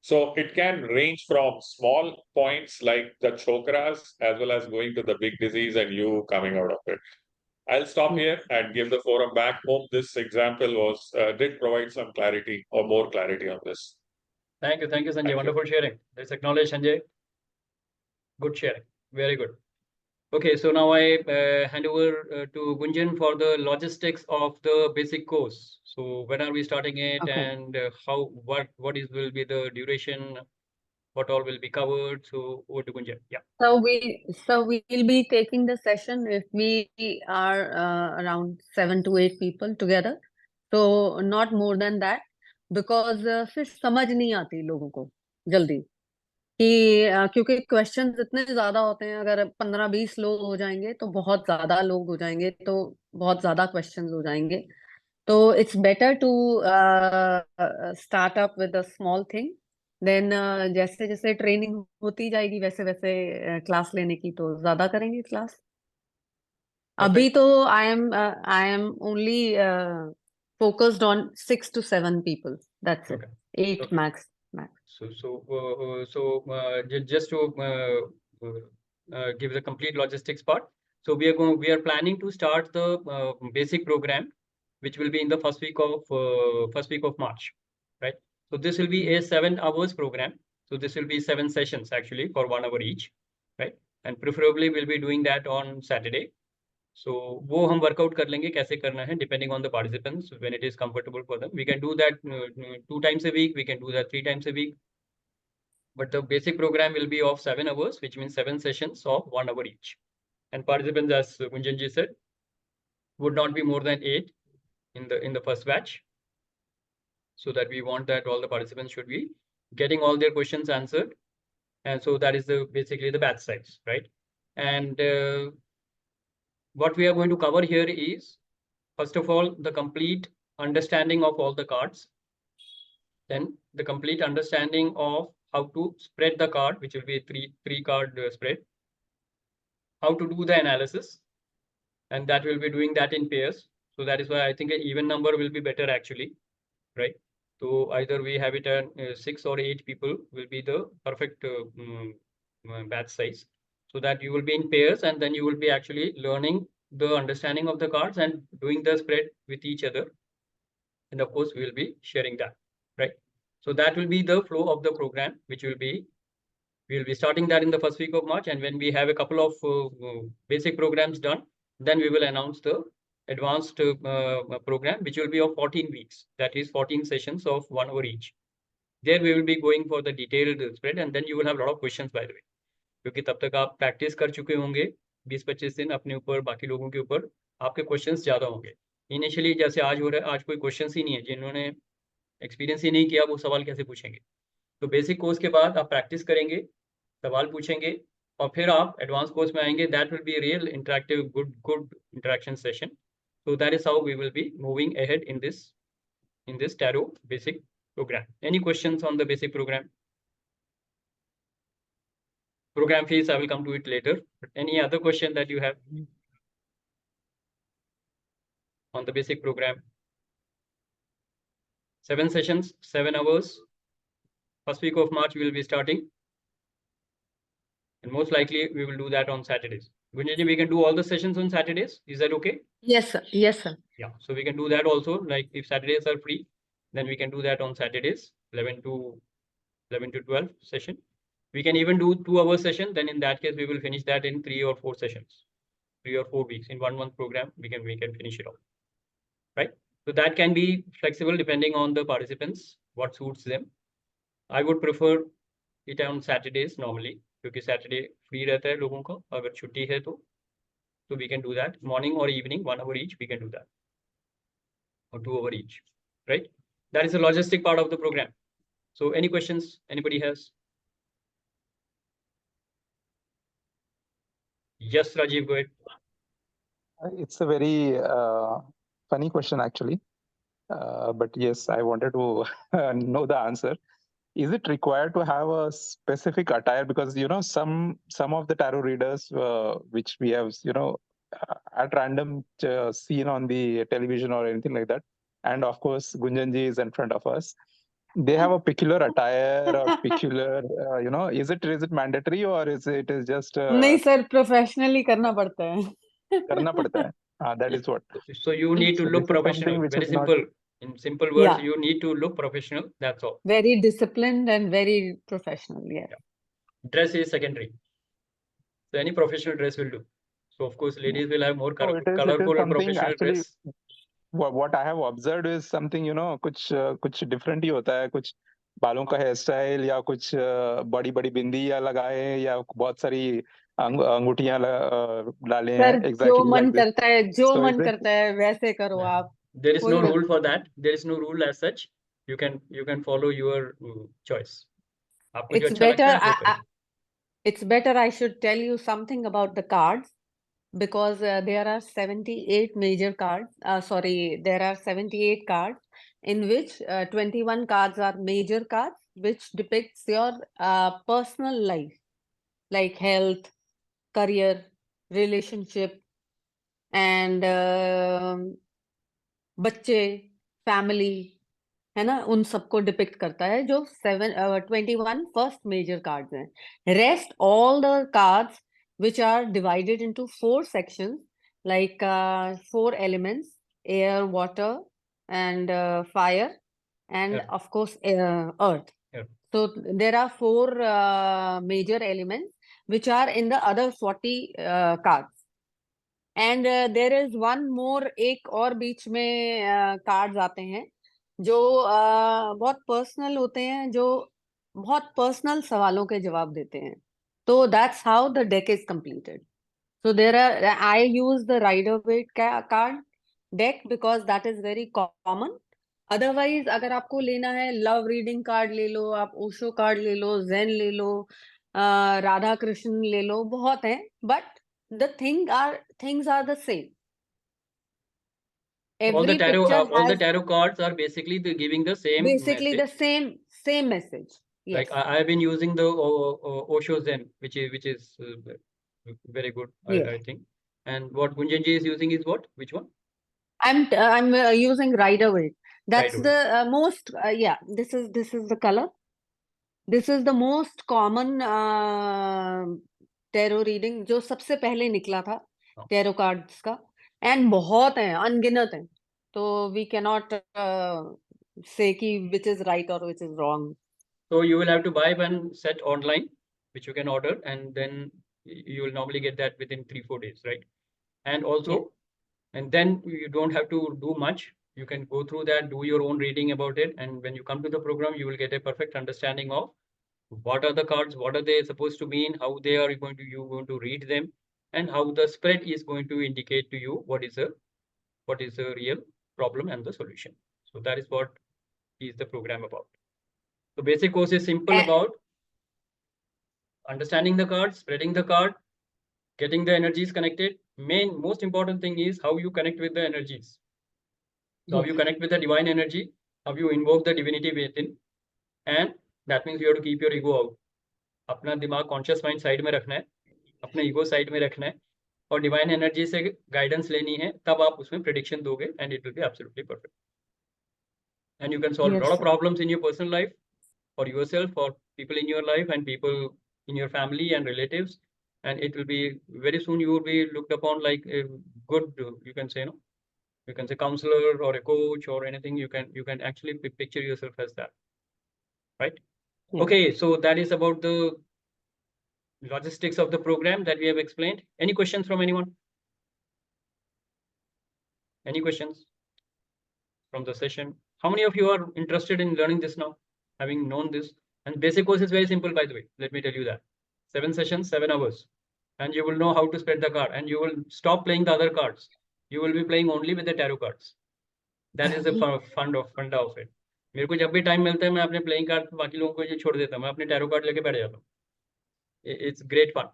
So it can range from small points like the chokras as well as going to the big disease and you coming out of it. I'll stop here and give the forum back. Hope this example did provide some clarity or more clarity on this. Thank you, Sanjay. Thank you. Wonderful sharing. Let's acknowledge Sanjay. Good sharing. Very good. Okay, so now I hand over to Gunjan for the logistics of the basic course. So when are we starting it, Okay. and what will be the duration? What all will be covered? So over to Gunjan. Yeah. So we'll be taking the session if we are around 7 to 8 people together. So not more than that, because फिर समझ नहीं आती लोगों को जल्दी कि क्योंकि questions इतने ज्यादा होते हैं. अगर 15-20 लोग हो जाएंगे तो बहुत ज्यादा लोग हो जाएंगे, तो बहुत ज्यादा क्वेश्चंस हो जाएंगे. तो it's better to start up with a small thing, देन जैसे जैसे ट्रेनिंग होती जाएगी वैसे वैसे क्लास लेने की तो ज्यादा करेंगे क्लास. अभी तो I am only focused on 6 to 7 people. That's it. Okay. 8 Okay. max. Just to give the complete logistics part. So we are planning to start the basic program, which will be in the first week of March, right? So this will be a 7 hours program. So this will be 7 sessions actually for 1 hour each, right? And preferably we'll be doing that on Saturday. So वो हम workout कर लेंगे कैसे करना है, depending on the participants when it is comfortable for them. We can do that 2 times a week. We can do that 3 times a week. But the basic program will be of 7 hours, which means 7 sessions of 1 hour each. And participants, as Gunjanji said, would not be more than 8 in the first batch. So that we want that all the participants should be getting all their questions answered. And so that is basically the batch size, right? And what we are going to cover here is, first of all, the complete understanding of all the cards. Then the complete understanding of how to spread the card, which will be a three card spread. How to do the analysis, and that will be doing that in pairs. So that is why I think an even number will be better actually, right? So either we have it at 6 or 8 people will be the perfect batch size, so that you will be in pairs, and then you will be actually learning the understanding of the cards and doing the spread with each other. And of course, we will be sharing that, right? So that will be the flow of the program, which will be, we will be starting that in the first week of March. And when we have a couple of basic programs done, then we will announce the advanced program, which will be of 14 weeks. That is 14 sessions of 1 hour each. There we will be going for the detailed spread, and then you will have a lot of questions, by the way. क्योंकि तब तक आप practice कर चुके होंगे 20-25 दिन अपने ऊपर, बाकी लोगों के ऊपर, आपके क्वेश्चंस ज्यादा होंगे. इनिशियली जैसे आज हो रहा है, आज कोई क्वेश्चंस ही नहीं है, जिन्होंने एक्सपीरियंस ही नहीं किया वो सवाल कैसे पूछेंगे. तो बेसिक कोर्स के बाद आप प्रैक्टिस करेंगे, सवाल पूछेंगे, और फिर आप एडवांस कोर्स में आएंगे. That will be real interactive good interaction session. So that is how we will be moving ahead in this tarot basic program. Any questions on the basic program? Program fees, I will come to it later. But any other question that you have on the basic program? 7 sessions, 7 hours. First week of March we will be starting, and most likely we will do that on Saturdays. Gunjan, we can do all the sessions on Saturdays. Is that okay? Yes, sir. Yes, sir. Yeah, so we can do that also. Like if Saturdays are free, then we can do that on Saturdays, 11 to 12 session. We can even do 2-hour session. Then in that case, we will finish that in 3 or 4 sessions, 3 or 4 weeks. In 1 month program, we can finish it off, right? So that can be flexible depending on the participants, what suits them. I would prefer it on Saturdays normally, क्योंकि Saturday free रहता है लोगों को. अगर छुट्टी है तो we can do that morning or evening, 1 hour each. We can do that, or 2 hour each, right? That is the logistic part of the program. So any questions anybody has? Yes, Rajiv, go ahead. It's a very funny question, actually. But yes, I wanted to know the answer. Is it required to have a specific attire? Because, you know, some of the tarot readers, which we have, you know, at random seen on the television or anything like that, and of course, Gunjanji is in front of us. They have a peculiar attire or peculiar, you know, is it mandatory, or is it just नहीं sir, professionally करना पड़ता है. करना पड़ता है? That is what. So you need to So look this is something professional. which Very is not- simple. In simple words, Yeah. you need to look professional. That's all. Very disciplined and very professional. Yeah. Dress is secondary. So any professional dress will do. So of course, ladies will have more No, it is colorful and something professional actually. dress. What I have observed is something, you know, कुछ different ही होता है. कुछ बालों का hair style, या कुछ बड़ी बड़ी बिंदी या लगाए, या बहुत सारी अंगूठियां डाले हैं. सर, जो Exactly मन like this. करता है, जो So मन is it- करता है वैसे करो आप. There is कोई no बात rule for that. There is no rule as such. You can follow your choice. आपको जो It's अच्छा लगता better. है वो करो. It's better I should tell you something about the cards, because there are 78 major cards. There are 78 cards, in which 21 cards are major cards, which depicts your personal life, like health, career, relationship, and बच्चे, family, है ना, उन सबको depict करता है, जो 21 first major cards हैं. Rest all the cards which are divided into 4 sections, like 4 elements: air, water, and fire, and Yeah. of course earth. Yeah. So there are 4 major elements which are in the other 40 cards. And there is one more, एक और बीच में cards आते हैं जो बहुत personal होते हैं, जो बहुत पर्सनल सवालों के जवाब देते हैं. तो that's how the deck is completed. So I use the Rider-Waite card deck because that is very common. Otherwise, अगर आपको लेना है, लव रीडिंग कार्ड ले लो, आप ओशो कार्ड ले लो, जेन ले लो, राधा कृष्ण ले लो, बहुत हैं, but the things are the same. All the Every picture all the has tarot cards are basically giving the same basically the message. same message. Yes. Like I have been using the Osho Zen, which is very good, Yes. I think. And what Gunjanji is using is what? Which one? I'm using Rider-Waite. That's Rider-Waite. the most yeah. This is the color. This is the most common tarot reading जो सबसे पहले निकला था हाँ. tarot cards का, and बहुत हैं, अनगिनत हैं. तो we cannot say कि which is right or which is wrong. So you will have to buy one set online, which you can order, and then you will normally get that within 3-4 days, right? And also, and then you don't have to do much. You can go through that, do your own reading about it, and when you come to the program, you will get a perfect understanding of what are the cards, what are they supposed to mean, how they are going to read them, and how the spread is going to indicate to you what is the real problem and the solution. So that is what is the program about. The basic course is simple about understanding the card, spreading the card, getting the energies connected. Most important thing is how you connect with the energies. So how you connect with the divine energy, how you invoke the divinity within, and that means you have to keep your ego out. अपना दिमाग conscious mind side में रखना है, अपना ego side में रखना है, और डिवाइन एनर्जी से गाइडेंस लेनी है, तब आप उसमें प्रेडिक्शन दोगे, and it will be absolutely perfect. And you can solve a lot of problems in your personal life, for yourself, for people in your life, and people in your family and relatives. And it will be very soon you will be looked upon like a good, you can say, you can say counselor or a coach or anything. You can actually picture yourself as that, right? Yeah. Okay, so that is about the logistics of the program that we have explained. Any questions from anyone? Any questions from the session? How many of you are interested in learning this now, having known this? And basic course is very simple, by the way. Let me tell you that. 7 sessions, 7 hours. And you will know how to spread the card, and you will stop playing the other cards. You will be playing only with the tarot cards. That is the funda of it. मेरे को जब भी time मिलता है मैं अपने playing card बाकी लोगों को ये छोड़ देता हूँ, मैं अपने टैरो कार्ड लेके बैठ जाता हूँ. It's great fun.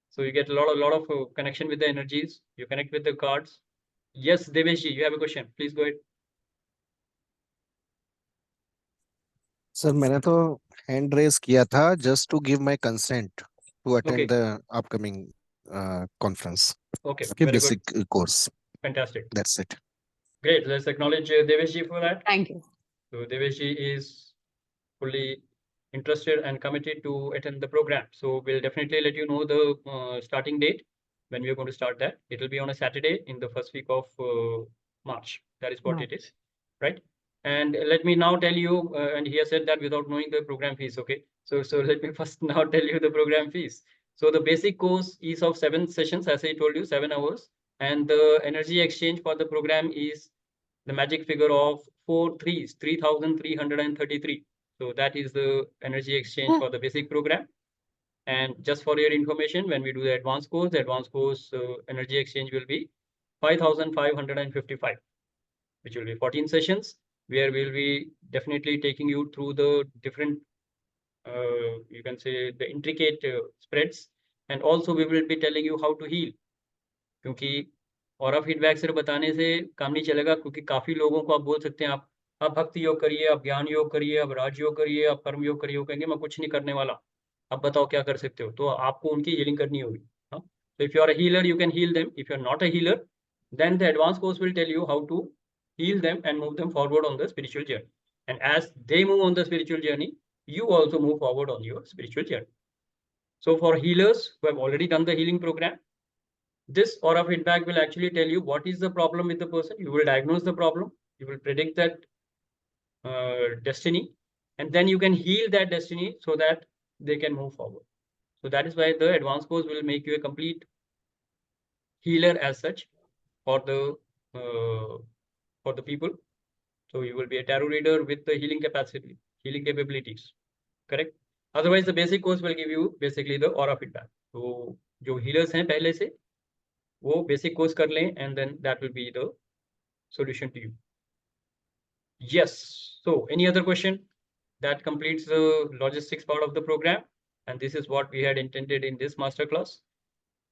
So you get a lot of connection with the energies. You connect with the cards. Yes, Devesh ji, you have a question. Please go ahead. Sir मैंने तो hand raise किया था just to give my consent to Okay. attend the upcoming conference. Okay, Okay, very basic good. course. Fantastic. That's it. Great. Let's acknowledge Devesh ji for that. Thank you. So Devesh ji is fully interested and committed to attend the program. So we'll definitely let you know the starting date when we're going to start that. It will be on a Saturday in the first week of March. That is what it is, right? And let me now tell you, and he has said that without knowing the program fees, okay? So let me first now tell you the program fees. So the basic course is of 7 sessions, as I told you, 7 hours. And the energy exchange for the program is the magic figure of 4 threes, 3,333. So that is the energy exchange for the basic program. And just for your information, when we do the advanced course energy exchange will be 5,555, which will be 14 sessions, where we'll be definitely taking you through the different, you can say, the intricate spreads. And also we will be telling you how to heal. क्योंकि और feedback सिर्फ बताने से काम नहीं चलेगा, क्योंकि काफी लोगों को आप बोल सकते हैं आप भक्ति योग करिए, आप ज्ञान योग करिए, आप राजयोग करिए, आप कर्म योग करिए, वो कहेंगे मैं कुछ नहीं करने वाला, आप बताओ क्या कर सकते हो. तो आपको उनकी हीलिंग करनी होगी. So if you are a healer, you can heal them. If you are not a healer, then the advanced course will tell you how to heal them and move them forward on the spiritual journey. And as they move on the spiritual journey, you also move forward on your spiritual journey. So for healers who have already done the healing program, this aura feedback will actually tell you what is the problem with the person. You will diagnose the problem. You will predict that destiny, and then you can heal that destiny so that they can move forward. So that is why the advanced course will make you a complete healer as such for the people. So you will be a tarot reader with the healing capacity, healing capabilities. Correct? Otherwise, the basic course will give you basically the aura feedback. So जो healers हैं पहले से, वो basic course कर लें, and then that will be the solution to you. Yes. So any other question? That completes the logistics part of the program. and this is what we had intended in this masterclass.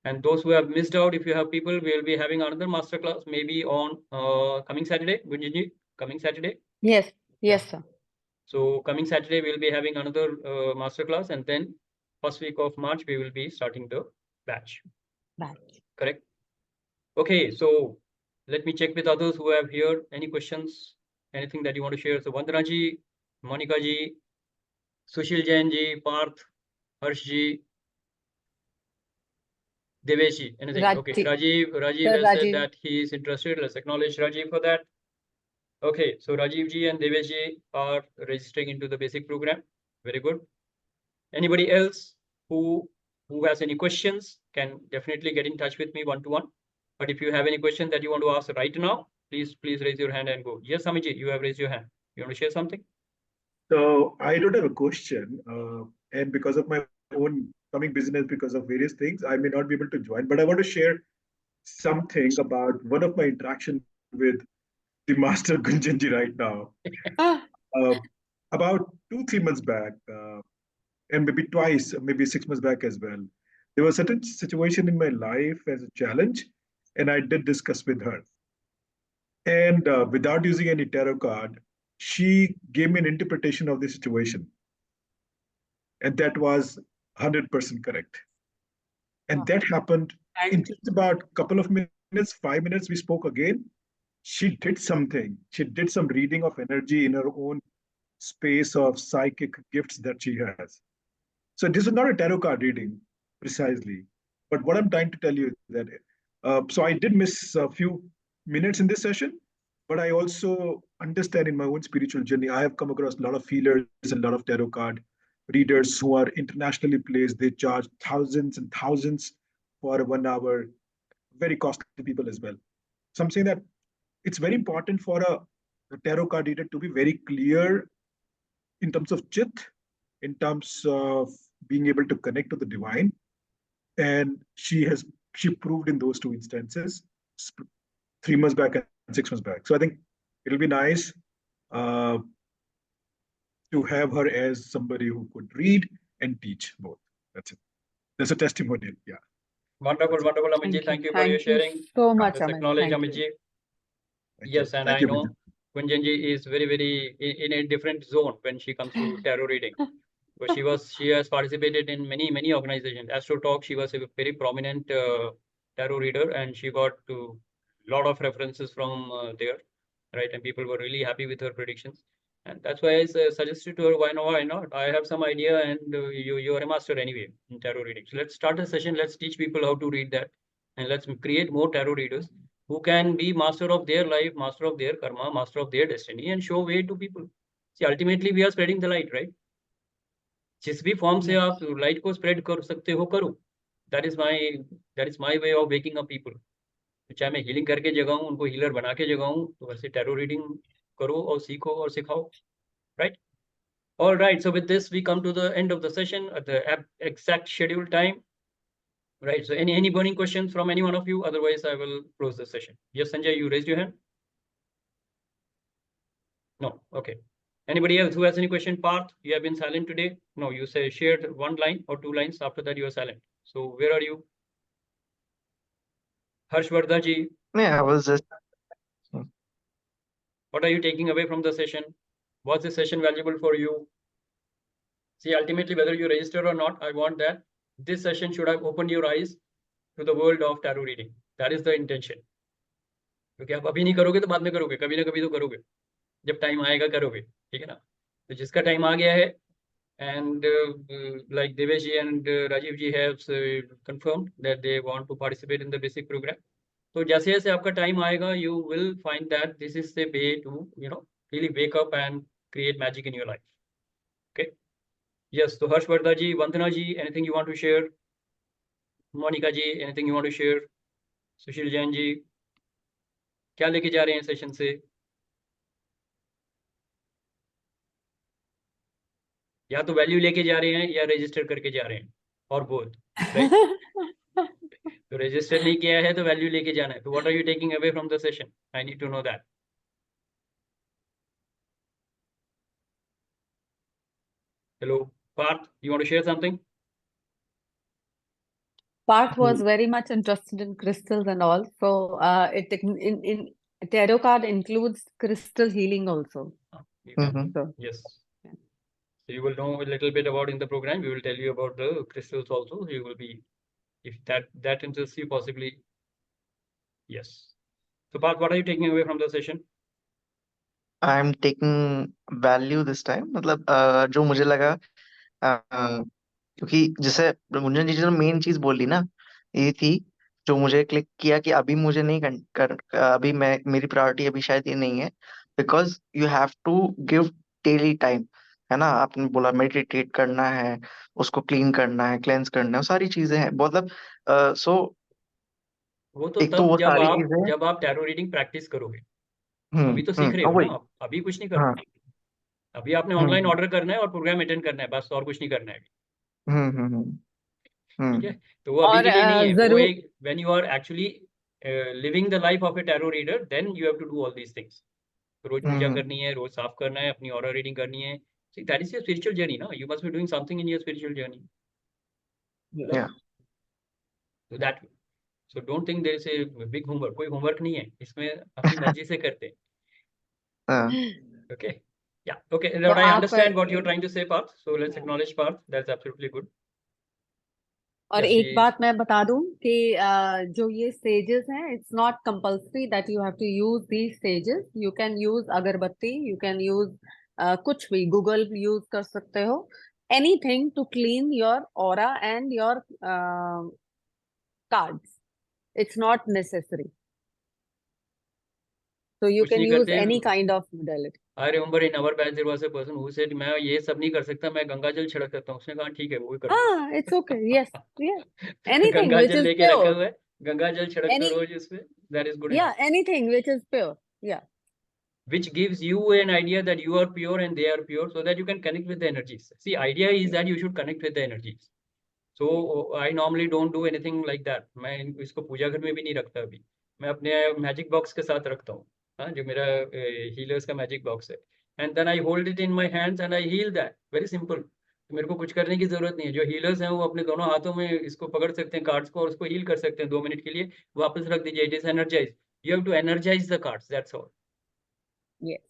And those who have missed out, if you have people, we'll be having another masterclass maybe on coming Saturday. Gunjanji, coming Saturday. Yes, yes, sir. So coming Saturday, we'll be having another masterclass, and then first week of March, we will be starting the batch. Correct? Okay, so let me check with others who have here. Any questions? Anything that you want to share? So Vandana ji, Monica ji, Sushil Jain ji, Parth, Harsh ji, Devesh ji, anything? Okay, Rajiv Sir, has said Rajiv. that he is interested. Let's acknowledge Rajiv for that. Okay, so Rajiv ji and Devesh ji are registering into the basic program. Very good. Anybody else who has any questions can definitely get in touch with me one-to-one. But if you have any question that you want to ask right now, please raise your hand and go. Yes, Amiji, you have raised your hand. You want to share something? So I don't have a question, and because of my own coming business, because of various things, I may not be able to join. But I want to share something about one of my interaction with the master Gunjanji right now. About 2-3 months back, and maybe twice, maybe 6 months back as well, there was a certain situation in my life as a challenge, and I did discuss with her. And without using any tarot card, she gave me an interpretation of the situation. And that was 100% correct. And that happened in just about a couple of minutes, 5 minutes, we spoke again. She did something. She did some reading of energy in her own space of psychic gifts that she has. So this is not a tarot card reading precisely. But what I'm trying to tell you is that, so I did miss a few minutes in this session, but I also understand in my own spiritual journey, I have come across a lot of healers and a lot of tarot card readers who are internationally placed. They charge thousands and thousands for 1 hour, very costly people as well. So I'm saying that it's very important for a tarot card reader to be very clear in terms of chit, in terms of being able to connect to the divine. And she proved in those two instances, 3 months back and 6 months back. So I think it'll be nice to have her as somebody who could read and teach both. That's it. That's a testimonial. Yeah. Wonderful, wonderful, Amit. Thank you for your sharing. So much, Let's Amit. acknowledge Thank Amit. you. Yes, and I know Gunjanji is very in a different zone when she comes to tarot reading. But she has participated in many organizations. Astro Talk, she was a very prominent tarot reader, and she got a lot of references from there, right? And people were really happy with her predictions. And that's why I suggested to her, why not? I have some idea, and you are a master anyway in tarot reading. So let's start a session. Let's teach people how to read that, and let's create more tarot readers who can be master of their life, master of their karma, master of their destiny, and show way to people. See, ultimately, we are spreading the light, right? जिस भी form से आप light को spread कर सकते हो करो. That is my way of waking up people. चाहे मैं हीलिंग करके जगाऊं, उनको हीलर बना के जगाऊं, तो वैसे टैरो रीडिंग करो और सीखो और सिखाओ, right? All right, so with this we come to the end of the session at the exact scheduled time, right? So any burning questions from any one of you? Otherwise I will close the session. Yes, Sanjay, you raised your hand. No. Okay. Anybody else who has any question? Parth, you have been silent today. No, you say shared 1 line or 2 lines. After that, you are silent. So where are you? Harshvardhan ji. Yeah, I was just. What are you taking away from the session? Was the session valuable for you? See, ultimately, whether you register or not, I want that this session should have opened your eyes to the world of tarot reading. That is the intention. क्योंकि आप अभी नहीं करोगे तो बाद में करोगे, कभी ना कभी तो करोगे, जब टाइम आएगा करोगे, ठीक है ना? तो जिसका टाइम आ गया है, and like Devesh ji and Rajiv ji have confirmed that they want to participate in the basic program. So जैसे जैसे आपका टाइम आएगा, you will find that this is the way to really wake up and create magic in your life. Okay. Yes. So Harshvardhan ji, Vandana ji, anything you want to share? Monica ji, anything you want to share? Sushil Jain ji, क्या लेके जा रहे हैं session से? या तो value लेके जा रहे हैं या रजिस्टर करके जा रहे हैं, और बोथ, राइट? तो रजिस्टर नहीं किया है तो वैल्यू लेके जाना है. तो what are you taking away from the session? I need to know that. Hello Parth, you want to share something? Parth was very much interested in crystals and all. So in tarot card includes crystal healing also. You can, So yes. Yeah. So you will know a little bit about in the program. We will tell you about the crystals also. You will be, if that interests you, possibly. Yes. So Parth, what are you taking away from the session? I'm taking value this time. मतलब जो मुझे लगा क्योंकि जैसे गुंजन जी जो main चीज बोली ना, ये थी जो मुझे क्लिक किया कि अभी मुझे नहीं अभी मेरी प्रायोरिटी अभी शायद ये नहीं है, because you have to give daily time, है ना। आपने बोला मेडिटेट करना है, उसको क्लीन करना है, क्लेंस करना है, वो सारी चीजें हैं मतलब सो वो तो एक तो तब वो सारी चीजें। जब आप टैरो रीडिंग प्रैक्टिस करोगे। अभी तो सीख रहे हो वही। ना आप, अभी कुछ नहीं हाँ। करना। अभी आपने ऑनलाइन ऑर्डर करना है और प्रोग्राम अटेंड करना है, बस और कुछ नहीं करना है अभी। ठीक है, तो वो अभी और के लिए नहीं है, वो जरूर एक when you are actually living the life of a tarot reader, then you have to do all these things. रोज पूजा करनी है, रोज साफ करना है, अपनी ऑरा रीडिंग करनी है। See, that is your spiritual journey, ना? You must be doing something in your spiritual journey. Yeah. So that way. So don't think there is a big homework. कोई homework नहीं है इसमें, अपनी मर्जी से करते हैं। हाँ। Okay. Yeah. Okay. तो Now I आप understand what you're trying to say, Parth. So let's acknowledge Parth. That's absolutely good. और Yes, एक बात मैं बता दूं कि जो ये स्टेजेस हैं, it's not compulsory that you have to use these stages. You can use agarbatti, you can use कुछ भी, गूगल यूज कर सकते हो, anything to clean your aura and your cards. It's not necessary. So you कुछ can नहीं use करते। any kind of modality. I remember in our batch there was a person who said मैं ये सब नहीं कर सकता, मैं गंगा जल छिड़क सकता हूँ। उसने कहा ठीक है, वो भी कर लो। It's okay. Yes. Yeah. Anything Ganga which जल is लेके रखा pure. हुआ है, गंगा जल छिड़क दो Any, रोज इसमें, that is good yeah, enough. anything which is pure. Yeah. Which gives you an idea that you are pure and they are pure, so that you can connect with the energies. See, idea is that you should connect with the energies. So I normally don't do anything like that. मैं इसको पूजा घर में भी नहीं रखता अभी। मैं अपने मैजिक बॉक्स के साथ रखता हूँ, हाँ, जो मेरा हीलर्स का मैजिक बॉक्स है। And then I hold it in my hands and I heal that, very simple. मेरे को कुछ करने की जरूरत नहीं है। जो हीलर्स हैं वो अपने दोनों हाथों में इसको पकड़ सकते हैं, कार्ड्स को, और उसको हील कर सकते हैं 2 मिनट के लिए, वापस रख दीजिए। It is energize, you have to energize the cards, that's all. Yes.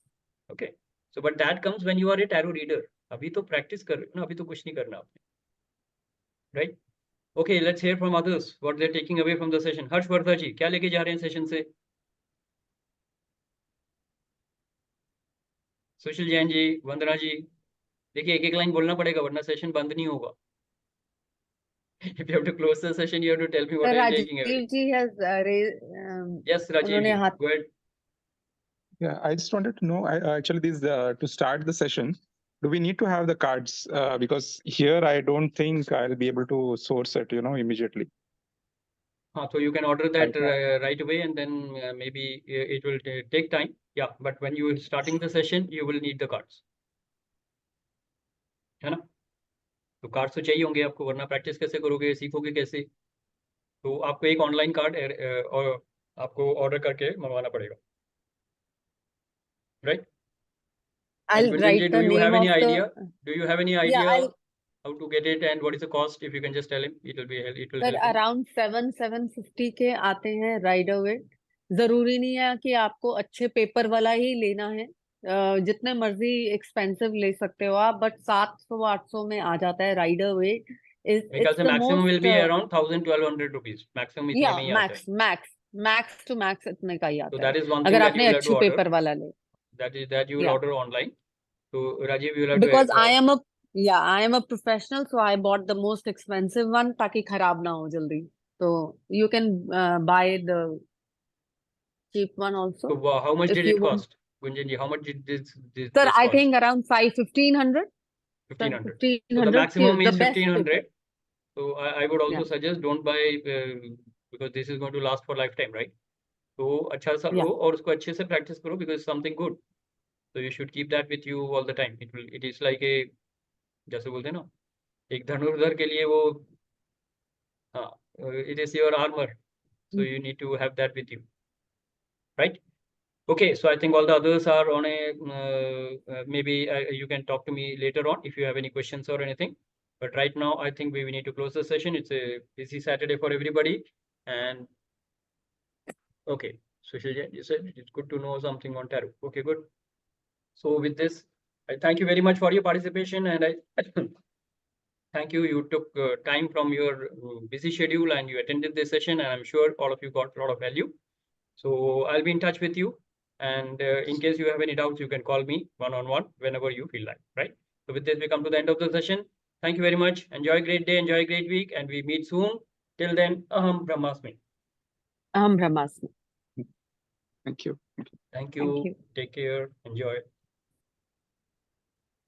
Okay, so but that comes when you are a tarot reader. अभी तो प्रैक्टिस कर रहे हो ना, अभी तो कुछ नहीं करना आपने, right? Okay, let's hear from others what they're taking away from the session. Harshvardhan जी क्या लेके जा रहे हैं सेशन से? सुशील जैन जी, वंदना जी, देखिए एक एक लाइन बोलना पड़ेगा वरना सेशन बंद नहीं होगा। If you have to close the session, you have to tell me what are you taking away. Rajiv ji has raised. Yes, Rajiv उन्होंने ji, हाथ. go ahead. Yeah, I just wanted to know, actually, these to start the session, do we need to have the cards? Because here I don't think I'll be able to source it, immediately. So you can order that right away, and then maybe it will take time. Yeah, but when you are starting the session, you will need the cards. है ना? तो cards तो चाहिए होंगे आपको, वरना practice कैसे करोगे, सीखोगे कैसे? तो आपको एक ऑनलाइन कार्ड और आपको ऑर्डर करके मंगवाना पड़ेगा, right? I'll write the name of the. Do you have any idea how to get it and what is the cost? If you can just tell him, it will help him. Around 750 के आते हैं rider wait. जरूरी नहीं है कि आपको अच्छे paper वाला ही लेना है, जितने मर्जी एक्सपेंसिव ले सकते हो आप, बट 700-800 में आ जाता है राइडर वेट. मेरे ख्याल से maximum will be around 1000-1200 rupees, maximum इतने में ही आता है। मैक्स टू मैक्स इतने का ही आता है। So that is one thing अगर that आपने you will have to अच्छे order. पेपर वाला ले. That you will order online. So Rajiv, you will have because to. I am a professional, so I bought the most expensive one ताकि खराब ना हो जल्दी. So you can buy the cheap one also. So how much did it cost? Gunjan ji, how much did this Sir, this I cost? think around 1500. 1500. So the maximum is 1500. So I would also suggest don't buy because this is going to last for lifetime, right? तो अच्छा सा लो और उसको अच्छे से practice करो because something good. So you should keep that with you all the time. It is like a, जैसे बोलते हैं ना, एक धनुर्धर के लिए वो, हाँ, it is your armor. So you need to have that with you, right? Okay, so I think all the others are on a maybe you can talk to me later on if you have any questions or anything. But right now, I think we need to close the session. It's a busy Saturday for everybody. And okay, Sushil, you said it's good to know something on tarot. Okay, good. So with this, I thank you very much for your participation, and I thank you. You took time from your busy schedule and you attended this session, and I'm sure all of you got a lot of value. So I'll be in touch with you. And in case you have any doubts, you can call me one-on-one whenever you feel like, right? So with this, we come to the end of the session. Thank you very much. Enjoy a great day, enjoy a great week, and we meet soon. Till then, Aham Brahmasmi. Brahmasmi. Thank you. Thank Thank you. Take care. Enjoy.